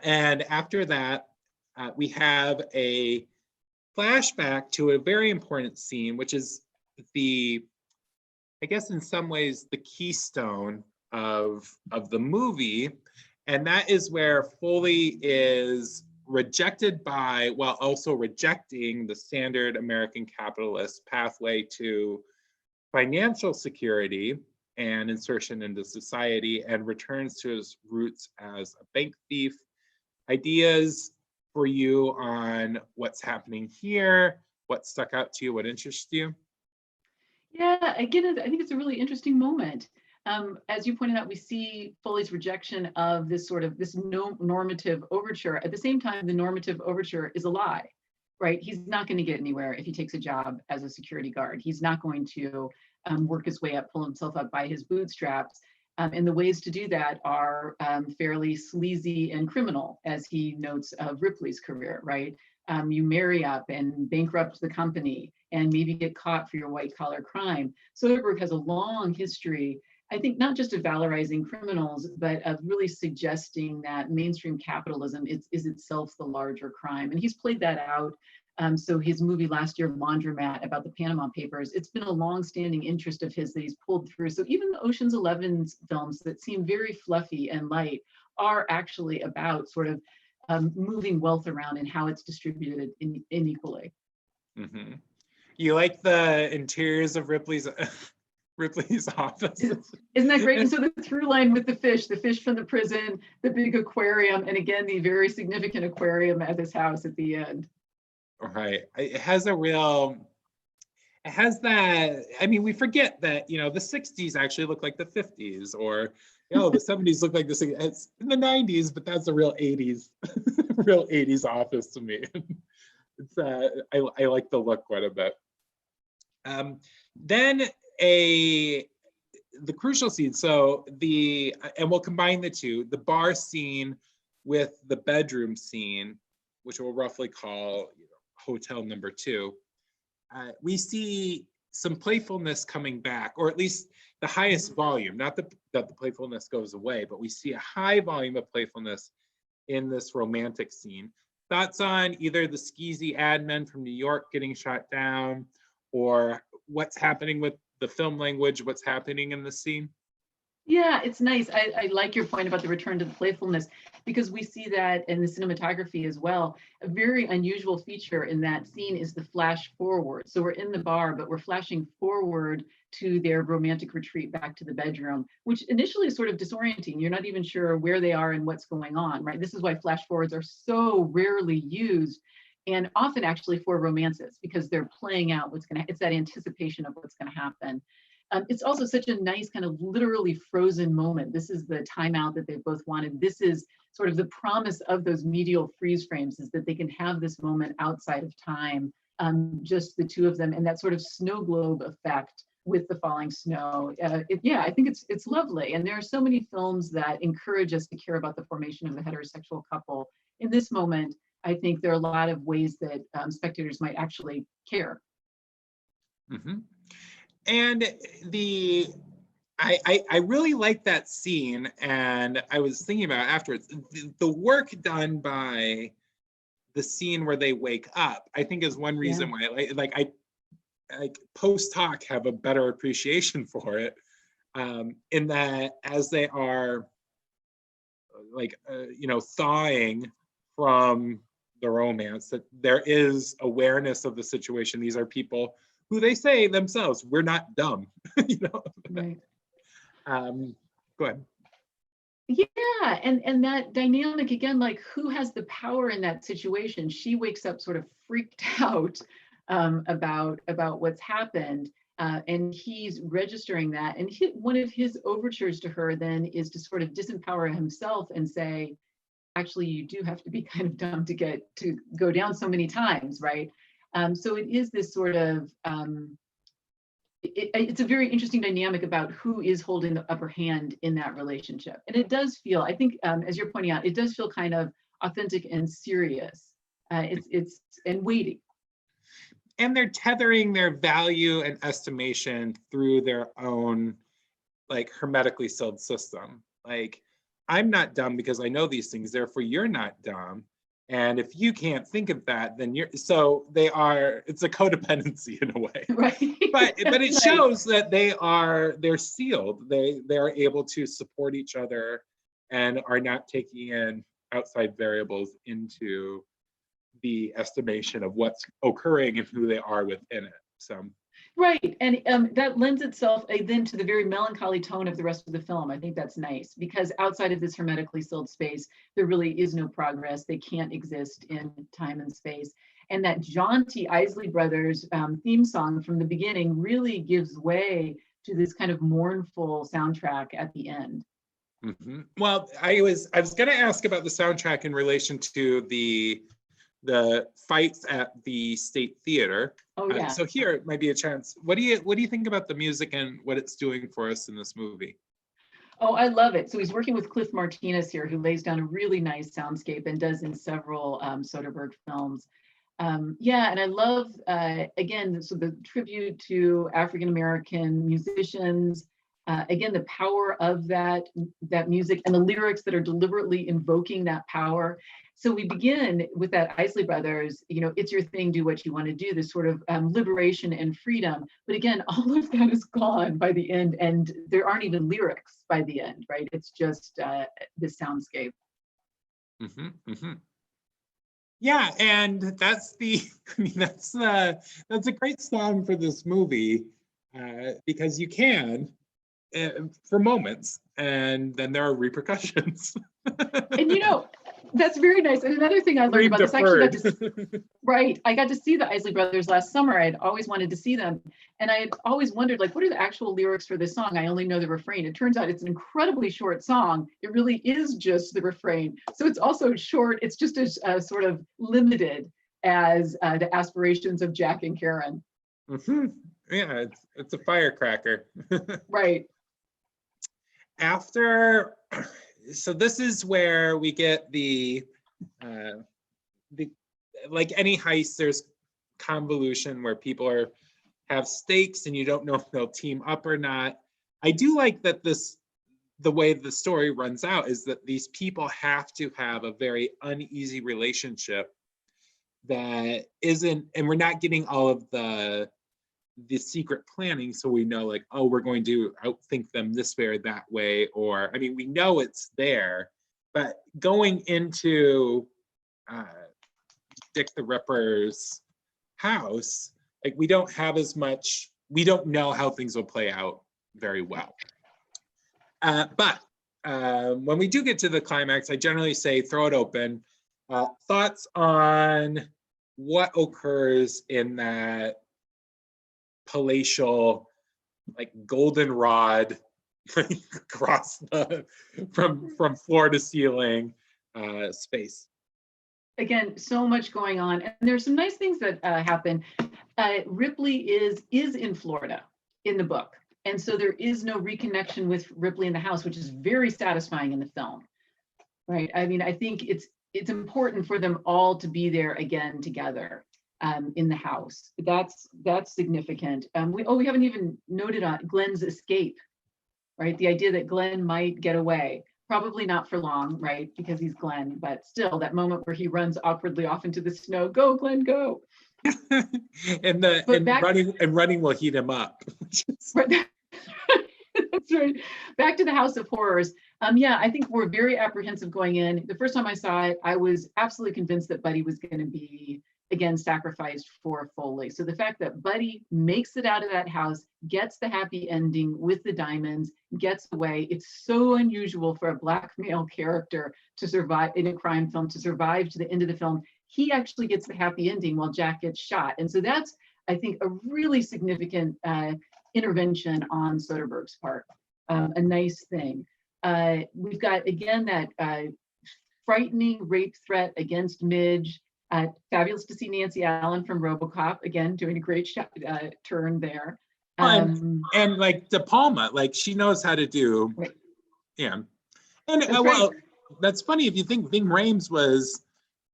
And after that, we have a flashback to a very important scene, which is I guess in some ways, the keystone of the movie. And that is where Foley is rejected by, while also rejecting the standard American capitalist pathway to financial security and insertion into society, and returns to his roots as a bank thief. Ideas for you on what's happening here, what stuck out to you, what interests you? Yeah, again, I think it's a really interesting moment. As you pointed out, we see Foley's rejection of this normative overture. At the same time, the normative overture is a lie. right? He's not going to get anywhere if he takes a job as a security guard. He's not going to work his way up, pull himself up by his bootstraps. And the ways to do that are fairly sleazy and criminal, as he notes of Ripley's career, right? You marry up and bankrupt the company and maybe get caught for your white collar crime. Soderbergh has a long history, I think, not just of valorizing criminals, but of really suggesting that mainstream capitalism is itself the larger crime. And he's played that out. So his movie last year, Laundromat, about the Panama Papers, it's been a long-standing interest of his that he's pulled through. So even the Ocean's 11 films that seem very fluffy and light are actually about sort of moving wealth around and how it's distributed inequally. Mm-hmm. You like the interiors of Ripley's office? Isn't that great? And so the through line with the fish from the prison, the big aquarium, and again, the very significant aquarium at his house at the end. Right. It has that, I mean, we forget that, the 60s actually look like the 50s, or, the 70s look like this. It's in the 90s, but that's the real 80s, real 80s office to me. It's, I like the look quite a bit. Then the crucial scene, and we'll combine the two, the bar scene with the bedroom scene, which we'll roughly call hotel number 2. We see some playfulness coming back, or at least the highest volume, not that the playfulness goes away, but we see a high volume of playfulness in this romantic scene. Thoughts on either the skeezy ad men from New York getting shot down, or what's happening with the film language, what's happening in the scene? Yeah, it's nice. I like your point about the return to the playfulness, because we see that in the cinematography as well. A very unusual feature in that scene is the flash forward. So we're in the bar, but we're flashing forward to their romantic retreat back to the bedroom, which initially is sort of disorienting. You're not even sure where they are and what's going on, right? This is why flash forwards are so rarely used, and often actually for romances, because they're playing out it's that anticipation of what's going to happen. It's also such a nice kind of literally frozen moment. This is the timeout that they both wanted. This is sort of the promise of those medial freeze frames, is that they can have this moment outside of time, just the two of them, and that sort of snow globe effect with the falling snow. I think it's lovely. And there are so many films that encourage us to care about the formation of a heterosexual couple. In this moment, I think there are a lot of ways that spectators might actually care. Mm-hmm. And I really like that scene, and I was thinking about it afterwards. The work done by the scene where they wake up, I think, is one reason why I post hoc have a better appreciation for it, in that as they are thawing from the romance, that there is awareness of the situation. These are people who they say themselves, we're not dumb, Right. Go ahead. Yeah, and that dynamic again, like who has the power in that situation? She wakes up sort of freaked out about what's happened, and he's registering that. And one of his overtures to her then is to sort of disempower himself and say, actually, you do have to be kind of dumb to go down so many times, right? So it is this sort of, it's a very interesting dynamic about who is holding the upper hand in that relationship. And it does feel, I think, as you're pointing out, it does feel kind of authentic and serious. It's and weighty. And they're tethering their value and estimation through their own hermetically sealed system. I'm not dumb because I know these things, therefore you're not dumb. And if you can't think of that, then it's a codependency in a way. Right. But it shows that they're sealed. They are able to support each other and are not taking in outside variables into the estimation of what's occurring and who they are within it. So. Right, and that lends itself then to the very melancholy tone of the rest of the film. I think that's nice, because outside of this hermetically sealed space, there really is no progress. They can't exist in time and space. And that jaunty Isley Brothers theme song from the beginning really gives way to this kind of mournful soundtrack at the end. Mm-hmm. Well, I was going to ask about the soundtrack in relation to the the fights at the State Theater. Oh yeah. So here might be a chance. What do you think about the music and what it's doing for us in this movie? Oh, I love it. So he's working with Cliff Martinez here, who lays down a really nice soundscape and does in several Soderbergh films. Yeah, and I love, again, so the tribute to African-American musicians, again, the power of that music and the lyrics that are deliberately invoking that power. So we begin with that Isley Brothers, it's your thing, do what you want to do, this sort of liberation and freedom. But again, all of that is gone by the end, and there aren't even lyrics by the end, right? It's just the soundscape. Mm-hmm, mm-hmm. Yeah, and that's that's a great song for this movie because you can for moments, and then there are repercussions. And that's very nice. And another thing I learned about this, right, I got to see the Isley Brothers last summer. I'd always wanted to see them, and I had always wondered, like, what are the actual lyrics for this song? I only know the refrain. It turns out it's an incredibly short song. It really is just the refrain. So it's also short. It's just as sort of limited as the aspirations of Jack and Karen. Mm-hmm. Yeah, it's a firecracker. Right. So this is where we get the like any heist, there's convolution where people have stakes and you don't know if they'll team up or not. I do like that the way the story runs out is that these people have to have a very uneasy relationship that isn't, and we're not getting all of the secret planning, so we know, like, oh, we're going to outthink them this way or that way, or I mean, we know it's there, but going into Dick the Ripper's house, like, we don't have as much, we don't know how things will play out very well. But when we do get to the climax, I generally say throw it open. Thoughts on what occurs in that palatial, like, goldenrod across from floor to ceiling space. Again, so much going on, and there's some nice things that happen. Ripley is in Florida in the book, and so there is no reconnection with Ripley in the house, which is very satisfying in the film, right? I mean, I think it's important for them all to be there again together in the house. That's significant. We haven't even noted on Glenn's escape, right? The idea that Glenn might get away. Probably not for long, right? Because he's Glenn, but still that moment where he runs awkwardly off into the snow. Go, Glenn, go. Running will heat him up. Right. That's right. Back to the House of Horrors. Yeah, I think we're very apprehensive going in. The first time I saw it, I was absolutely convinced that Buddy was going to be, again, sacrificed for Foley. So the fact that Buddy makes it out of that house, gets the happy ending with the diamonds, gets away. It's so unusual for a Black male character to survive in a crime film, to survive to the end of the film. He actually gets the happy ending while Jack gets shot. And so that's, I think, a really significant intervention on Soderbergh's part, a nice thing. We've got, again, that frightening rape threat against Midge. Fabulous to see Nancy Allen from RoboCop, again, doing a great turn there. And like De Palma, like, she knows how to do, right. Yeah. And that's well, that's funny if you think Ving Rhames was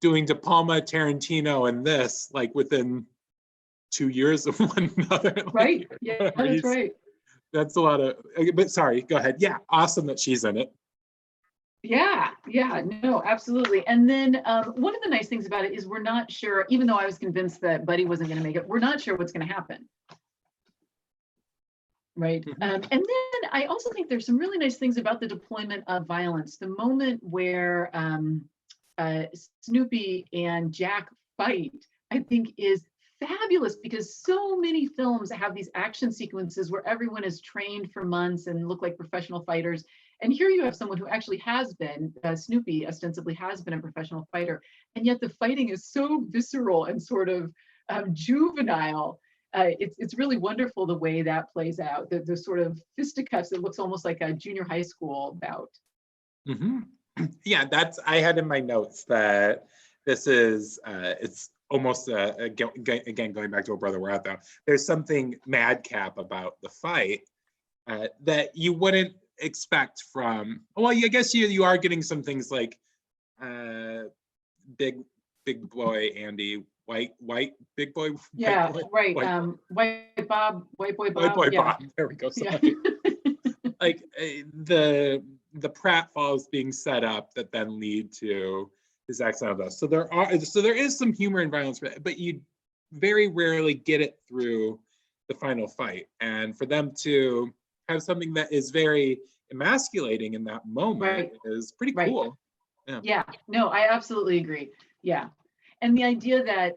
doing De Palma, Tarantino, and this, like, within 2 years of one another. Right. Yeah, that's right. That's a lot of, but sorry, go ahead. Yeah, awesome that she's in it. Yeah, no, absolutely. And then one of the nice things about it is we're not sure, even though I was convinced that Buddy wasn't going to make it, we're not sure what's going to happen. Right. Mm-hmm. And then I also think there's some really nice things about the deployment of violence. The moment where Snoopy and Jack fight, I think, is fabulous, because so many films have these action sequences where everyone is trained for months and look like professional fighters. And here you have someone who actually has been, Snoopy ostensibly has been a professional fighter, and yet the fighting is so visceral and sort of juvenile. It's really wonderful the way that plays out, the sort of fisticuffs. It looks almost like a junior high school bout. Mm-hmm. Yeah, I had in my notes that this is it's almost again going back to a brother we're out though. There's something madcap about the fight that you wouldn't expect from. Well, I guess you are getting some things like big boy Andy, white big boy. Yeah, white boy, right. white White boy boy Bob. Yeah. Bob. There we go. Sorry. Yeah. Like the pratfalls being set up that then lead to his accident of us. So there is some humor and violence, but you very rarely get it through the final fight. And for them to have something that is very emasculating in that moment is pretty cool. Yeah. No, I absolutely agree. Yeah. And the idea that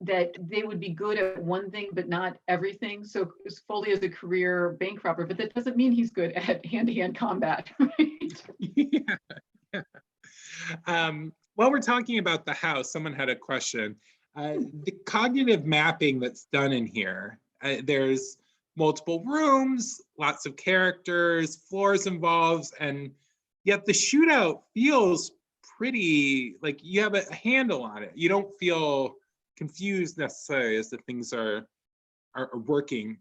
that they would be good at one thing but not everything. So Foley is a career bank robber, but that doesn't mean he's good at hand-to-hand combat, right? Yeah. While we're talking about the house, someone had a question. The cognitive mapping that's done in here, there's multiple rooms, lots of characters, floors involved, and yet the shootout feels pretty like you have a handle on it. You don't feel confused necessarily as the things are working.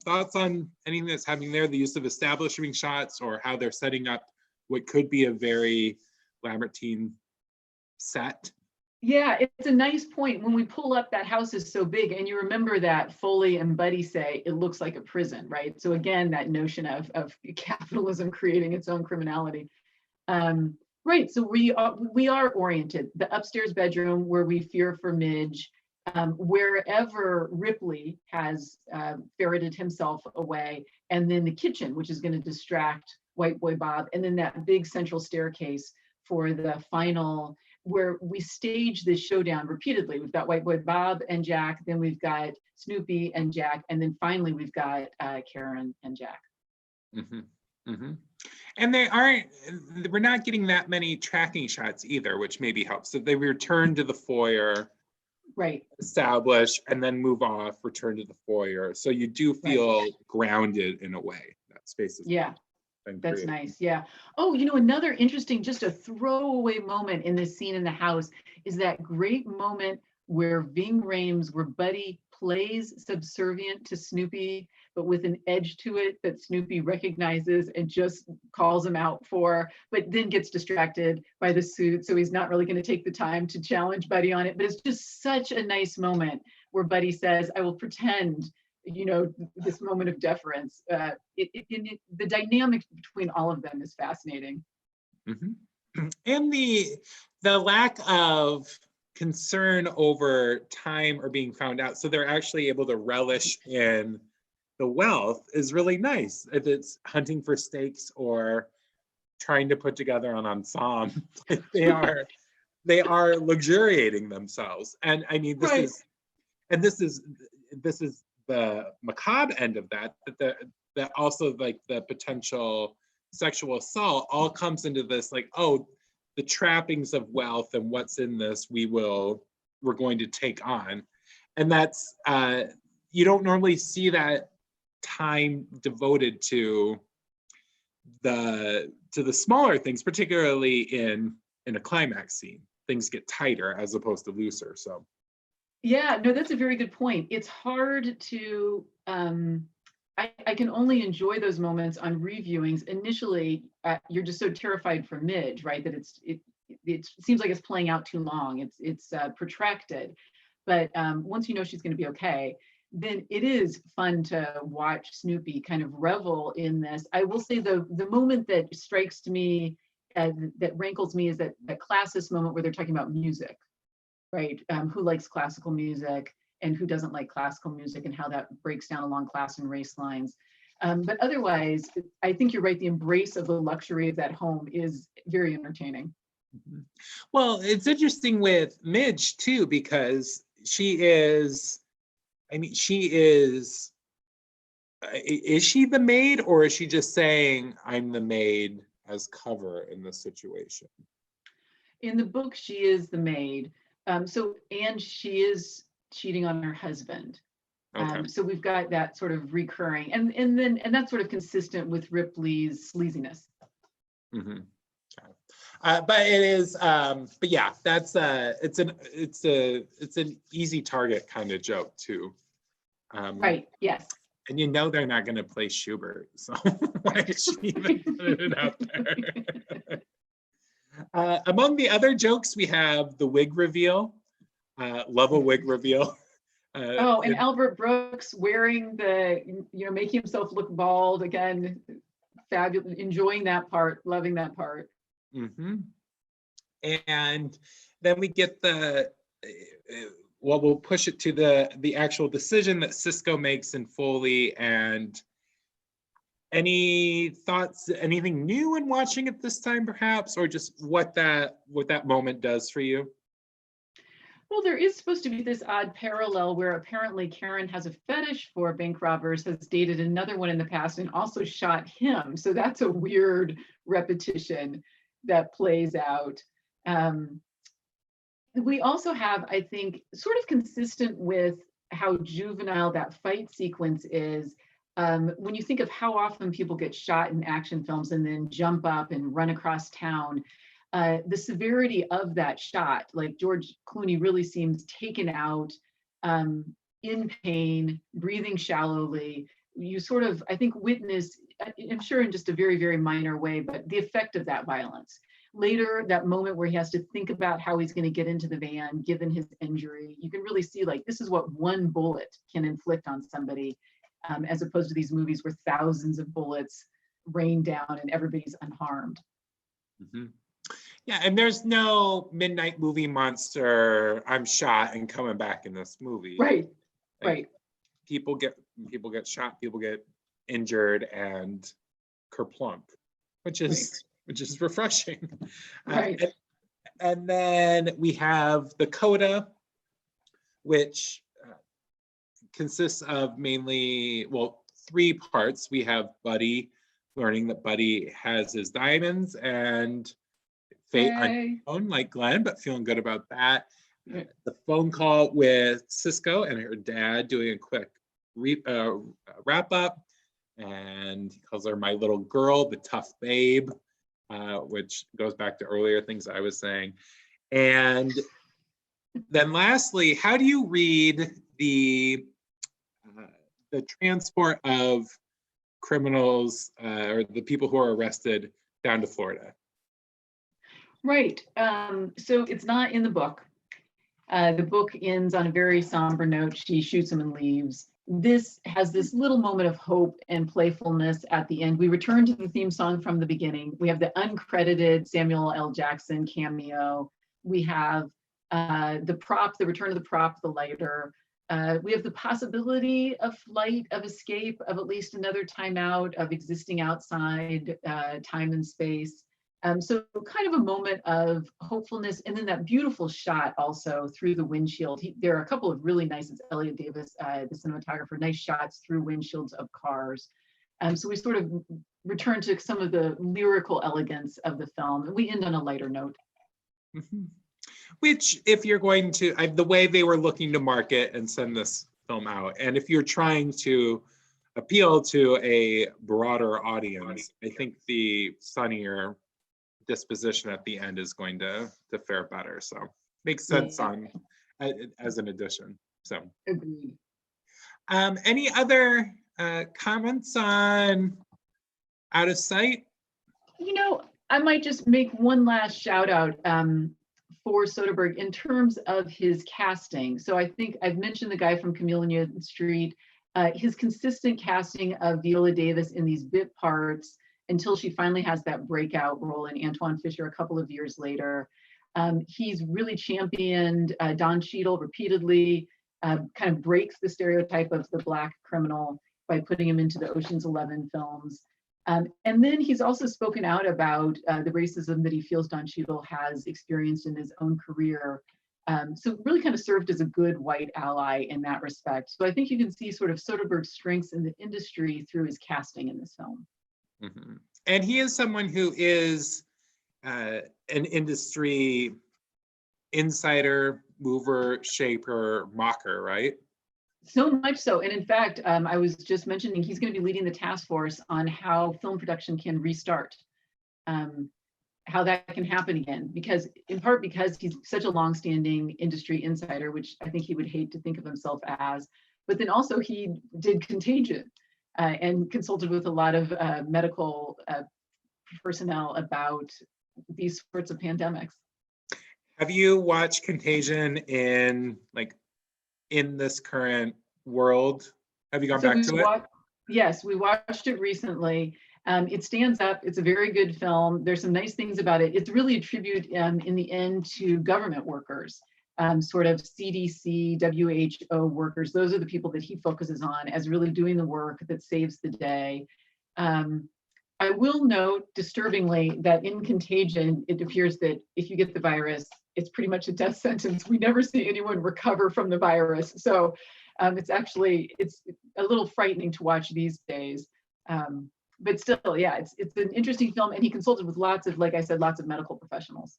Thoughts on anything that's happening there, the use of establishing shots or how they're setting up what could be a very Lamartine set? Yeah, it's a nice point. When we pull up, that house is so big, and you remember that Foley and Buddy say it looks like a prison, right? So again, that notion of capitalism creating its own criminality. Right, so we are oriented. The upstairs bedroom where we fear for Midge, wherever Ripley has ferreted himself away, and then the kitchen, which is going to distract White Boy Bob, and then that big central staircase for the final, where we stage this showdown repeatedly. We've got White Boy Bob and Jack, then we've got Snoopy and Jack, and then finally we've got Karen and Jack. Mm-hmm. Mm-hmm. And we're not getting that many tracking shots either, which maybe helps. So they return to the foyer, right, establish, and then move off, return to the foyer. So you do feel grounded in a way. That space is that's nice. Yeah. Oh, another interesting, just a throwaway moment in this scene in the house is that great moment where Ving Rhames, where Buddy plays subservient to Snoopy, but with an edge to it that Snoopy recognizes and just calls him out for, but then gets distracted by the suit. So he's not really going to take the time to challenge Buddy on it. But it's just such a nice moment where Buddy says, I will pretend, this moment of deference. The dynamic between all of them is fascinating. Mm-hmm. And the lack of concern over time or being found out, so they're actually able to relish in the wealth is really nice. If it's hunting for steaks or trying to put together an ensemble, they are luxuriating themselves. And I mean, this is the macabre end of that also like the potential sexual assault all comes into this, like, oh, the trappings of wealth and what's in this we're going to take on. And that's you don't normally see that time devoted to the smaller things, particularly in a climax scene. Things get tighter as opposed to looser. So yeah, no, that's a very good point. It's hard to I can only enjoy those moments on reviewings. Initially, you're just so terrified for Midge, right? That it seems like it's playing out too long. It's protracted. But once you know she's going to be okay, then it is fun to watch Snoopy kind of revel in this. I will say the moment that strikes to me, that rankles me, is that classist moment where they're talking about music, right? Who likes classical music and who doesn't like classical music, and how that breaks down along class and race lines. But otherwise, I think you're right. The embrace of the luxury of that home is very entertaining. Well, it's interesting with Midge too, because she is she the maid, or is she just saying I'm the maid as cover in this situation? In the book, she is the maid. And she is cheating on her husband. Okay. So we've got that sort of recurring, and that's sort of consistent with Ripley's sleaziness. Mm-hmm. But it is, but yeah, that's it's an easy target kind of joke too. Right, yes. And you know they're not going to play Schubert, so why is she even putting it out there? Among the other jokes, we have the wig reveal. Love a wig reveal. Oh, and Albert Brooks wearing making himself look bald again. Fabulous, enjoying that part, loving that part. Mm-hmm. And then we get we'll push it to the actual decision that Cisco makes in Foley. And any thoughts, anything new in watching it this time, perhaps, or just what that moment does for you? Well, there is supposed to be this odd parallel where apparently Karen has a fetish for bank robbers, has dated another one in the past, and also shot him. So that's a weird repetition that plays out. We also have, I think, sort of consistent with how juvenile that fight sequence is, when you think of how often people get shot in action films and then jump up and run across town, the severity of that shot, like George Clooney really seems taken out, in pain, breathing shallowly. You sort of, I think, witness, I'm sure in just a very, very minor way, but the effect of that violence. Later, that moment where he has to think about how he's going to get into the van, given his injury, you can really see like this is what one bullet can inflict on somebody, as opposed to these movies where thousands of bullets rain down and everybody's unharmed. Mm-hmm. Yeah, and there's no midnight movie monster, I'm shot and coming back in this movie. Right, like, right. People get shot, people get injured and kerplunk, which is refreshing. Right. And then we have the coda, which consists of mainly, well, 3 parts. We have Buddy learning that Buddy has his diamonds and fate unknown, like Glenn, but feeling good about that. The phone call with Cisco and her dad doing a quick wrap up, and he calls her my little girl, the tough babe, which goes back to earlier things I was saying. And then lastly, how do you read the transport of criminals or the people who are arrested down to Florida? Right. So it's not in the book. The book ends on a very somber note. She shoots him and leaves. This has this little moment of hope and playfulness at the end. We return to the theme song from the beginning. We have the uncredited Samuel L. Jackson cameo. We have the return of the prop, the lighter. We have the possibility of flight, of escape, of at least another time out, of existing outside time and space. So kind of a moment of hopefulness, and then that beautiful shot also through the windshield. There are a couple of really nice, it's Elliot Davis, the cinematographer, nice shots through windshields of cars. So we sort of return to some of the lyrical elegance of the film, and we end on a lighter note. Mm-hmm. Which, if you're going to, the way they were looking to market and send this film out, and if you're trying to appeal to a broader audience, I think the sunnier disposition at the end is going to fare better. So makes sense as an addition. So agreed. Any other comments on Out of Sight? You know, I might just make one last shout out for Soderbergh in terms of his casting. So I think I've mentioned the guy from Camellia Street, his consistent casting of Viola Davis in these bit parts until she finally has that breakout role in Antoine Fisher a couple of years later. He's really championed Don Cheadle repeatedly, kind of breaks the stereotype of the Black criminal by putting him into the Ocean's 11 films. And then he's also spoken out about the racism that he feels Don Cheadle has experienced in his own career. So really kind of served as a good white ally in that respect. So I think you can see sort of Soderbergh's strengths in the industry through his casting in this film. Mm-hmm. And he is someone who is an industry insider, mover, shaper, mocker, right? So much so. And in fact, I was just mentioning he's going to be leading the task force on how film production can restart. how that can happen again, because in part because he's such a longstanding industry insider, which I think he would hate to think of himself as, but then also he did Contagion and consulted with a lot of medical personnel about these sorts of pandemics. Have you watched Contagion in this current world? Have you gone back to it? Yes, we watched it recently. It stands up. It's a very good film. There's some nice things about it. It's really a tribute in the end to government workers, sort of CDC, WHO workers. Those are the people that he focuses on as really doing the work that saves the day. I will note, disturbingly, that in Contagion, it appears that if you get the virus, it's pretty much a death sentence. We never see anyone recover from the virus. So it's a little frightening to watch these days. But still, yeah, it's an interesting film, and he consulted with lots of, like I said, lots of medical professionals.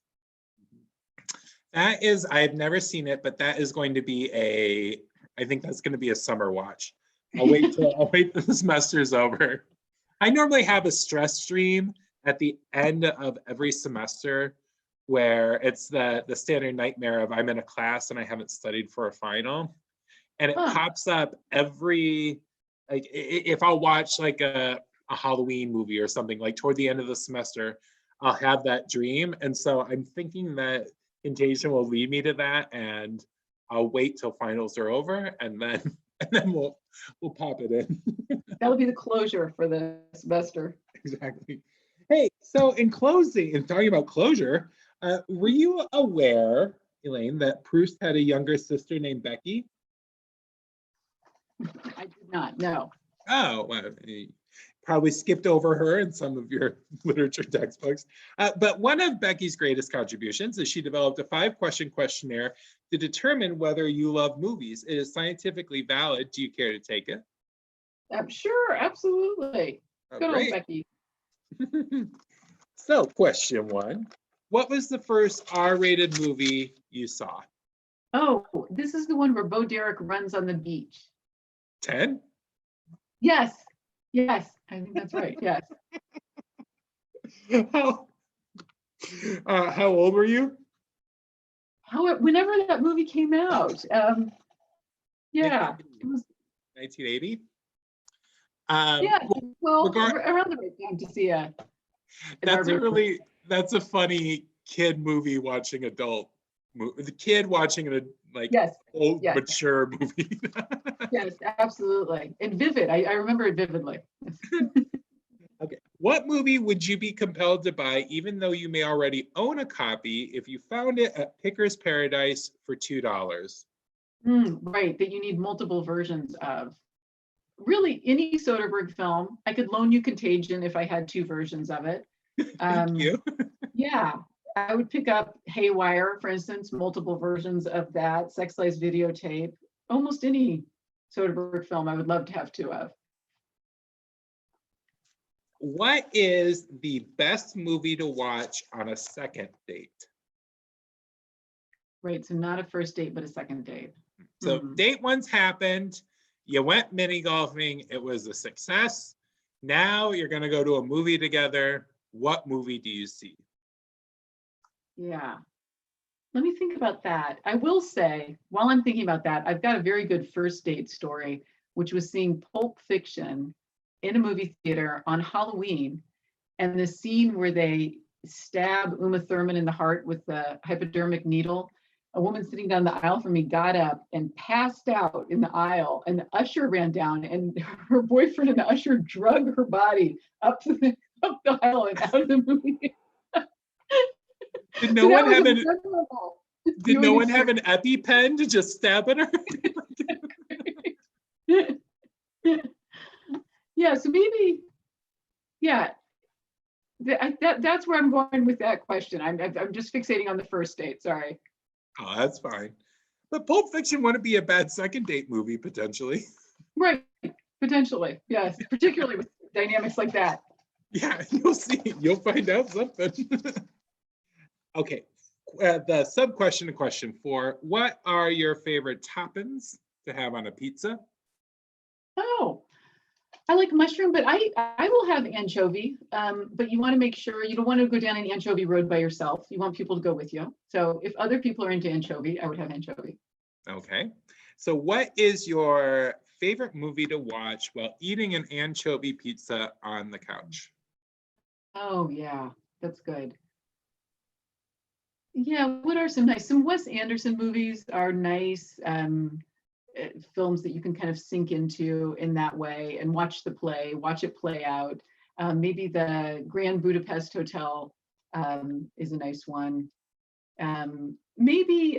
I've never seen it, but that is going to be I think that's going to be a summer watch. I'll wait till the semester's over. I normally have a stress stream at the end of every semester where it's the standard nightmare of I'm in a class and I haven't studied for a final. And it pops up if I'll watch like a Halloween movie or something, like toward the end of the semester, I'll have that dream. And so I'm thinking that Contagion will lead me to that, and I'll wait till finals are over and then we'll pop it in. That'll be the closure for the semester. Exactly. Hey, so in closing, and talking about closure, were you aware, Elaine, that Proust had a younger sister named Becky? I did not, no. Oh, well, you probably skipped over her in some of your literature textbooks. But one of Becky's greatest contributions is she developed a 5-question questionnaire to determine whether you love movies. It is scientifically valid. Do you care to take it? Sure, absolutely. Good old Becky. So, question 1. What was the first R-rated movie you saw? Oh, this is the one where Bo Derek runs on the beach. 10? Yes, I think that's right, yes. How old were you? Whenever that movie came out. Yeah, it was 1980. Around the right time to see that's a funny kid movie watching adult movie. The kid watching old mature movie. Yes, absolutely, and vivid. I remember it vividly. Okay, what movie would you be compelled to buy, even though you may already own a copy, if you found it at Picker's Paradise for $2? Right, that you need multiple versions of. Really, any Soderbergh film. I could loan you Contagion if I had 2 versions of it. Thank you. Yeah, I would pick up Haywire, for instance, multiple versions of that. Sex Lies Videotape. Almost any Soderbergh film I would love to have 2 of. What is the best movie to watch on a second date? Right, so not a first date, but a second date. So date 1's happened. You went mini golfing. It was a success. Now you're going to go to a movie together. What movie do you see? Yeah. Let me think about that. I will say, while I'm thinking about that, I've got a very good first date story, which was seeing Pulp Fiction in a movie theater on Halloween, and the scene where they stab Uma Thurman in the heart with the hypodermic needle. A woman sitting down the aisle from me got up and passed out in the aisle, and the usher ran down, and her boyfriend and the usher drug her body up the aisle and out of the movie. Did no one have an EpiPen to just stab at her? Yeah, so maybe, yeah, that's where I'm going with that question. I'm just fixating on the first date. Sorry. Oh, that's fine. But Pulp Fiction wouldn't be a bad second date movie, potentially. Right, potentially, yes, particularly with dynamics like that. Yeah, you'll see. You'll find out something. Okay, the sub-question to question 4. What are your favorite toppings to have on a pizza? Oh, I like mushroom, but I will have anchovy. But you want to make sure you don't want to go down an anchovy road by yourself. You want people to go with you. So if other people are into anchovy, I would have anchovy. Okay. So what is your favorite movie to watch while eating an anchovy pizza on the couch? Oh yeah, that's good. Yeah, what are some Wes Anderson movies are nice. Films that you can kind of sink into in that way and watch it play out. Maybe the Grand Budapest Hotel is a nice one. Maybe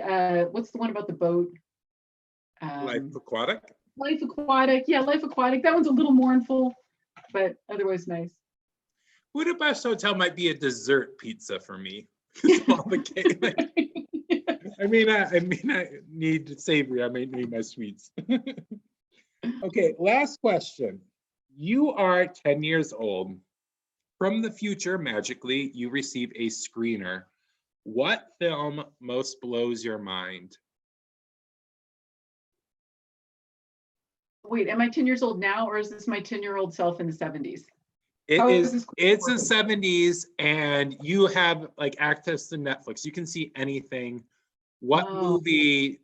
what's the one about the boat? Life Aquatic? Life Aquatic. Yeah, Life Aquatic. That one's a little mournful, but otherwise nice. Budapest Hotel might be a dessert pizza for me. All the cake, I need savory. I may need my sweets. Okay, last question. You are 10 years old. From the future, magically, you receive a screener. What film most blows your mind? Wait, am I 10 years old now, or is this my 10-year-old self in the 70s? It's the 70s, and you have like access to Netflix. You can see anything. What movie,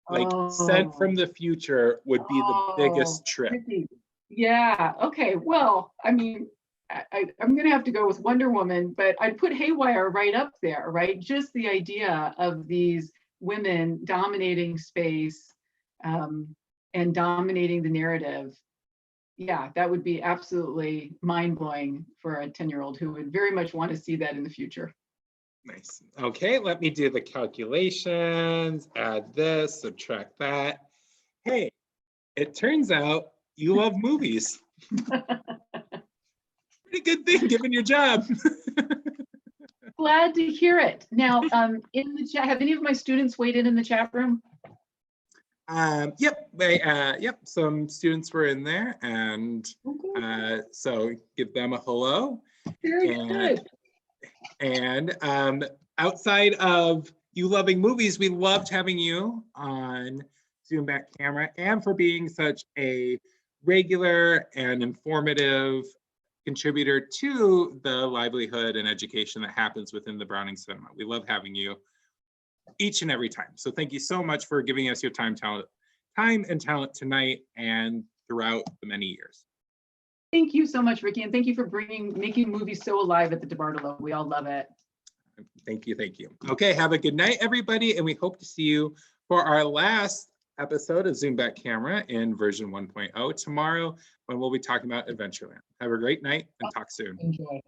like sent from the future, would be the biggest trip? Tricky. Yeah. Okay. Well, I mean, I'm going to have to go with Wonder Woman, but I'd put Haywire right up there, right? Just the idea of these women dominating space and dominating the narrative. Yeah, that would be absolutely mind-blowing for a 10-year-old who would very much want to see that in the future. Nice. Okay, let me do the calculations, add this, subtract that. Hey, it turns out you love movies. Pretty good thing given your job. Glad to hear it. Now, in the chat, have any of my students weighed in the chat room? Yep, some students were in there, and so give them a hello. Very good. And outside of you loving movies, we loved having you on Zoom Back Camera, and for being such a regular and informative contributor to the livelihood and education that happens within the Browning Cinema. We love having you each and every time. So thank you so much for giving us your time and talent tonight and throughout the many years. Thank you so much, Ricky, and thank you for making movies so alive at the DeBartolo. We all love it. Thank you, thank you. Okay, have a good night, everybody, and we hope to see you for our last episode of Zoom Back Camera in version 1.0 tomorrow, when we'll be talking about Adventureland. Have a great night and talk soon. Enjoy.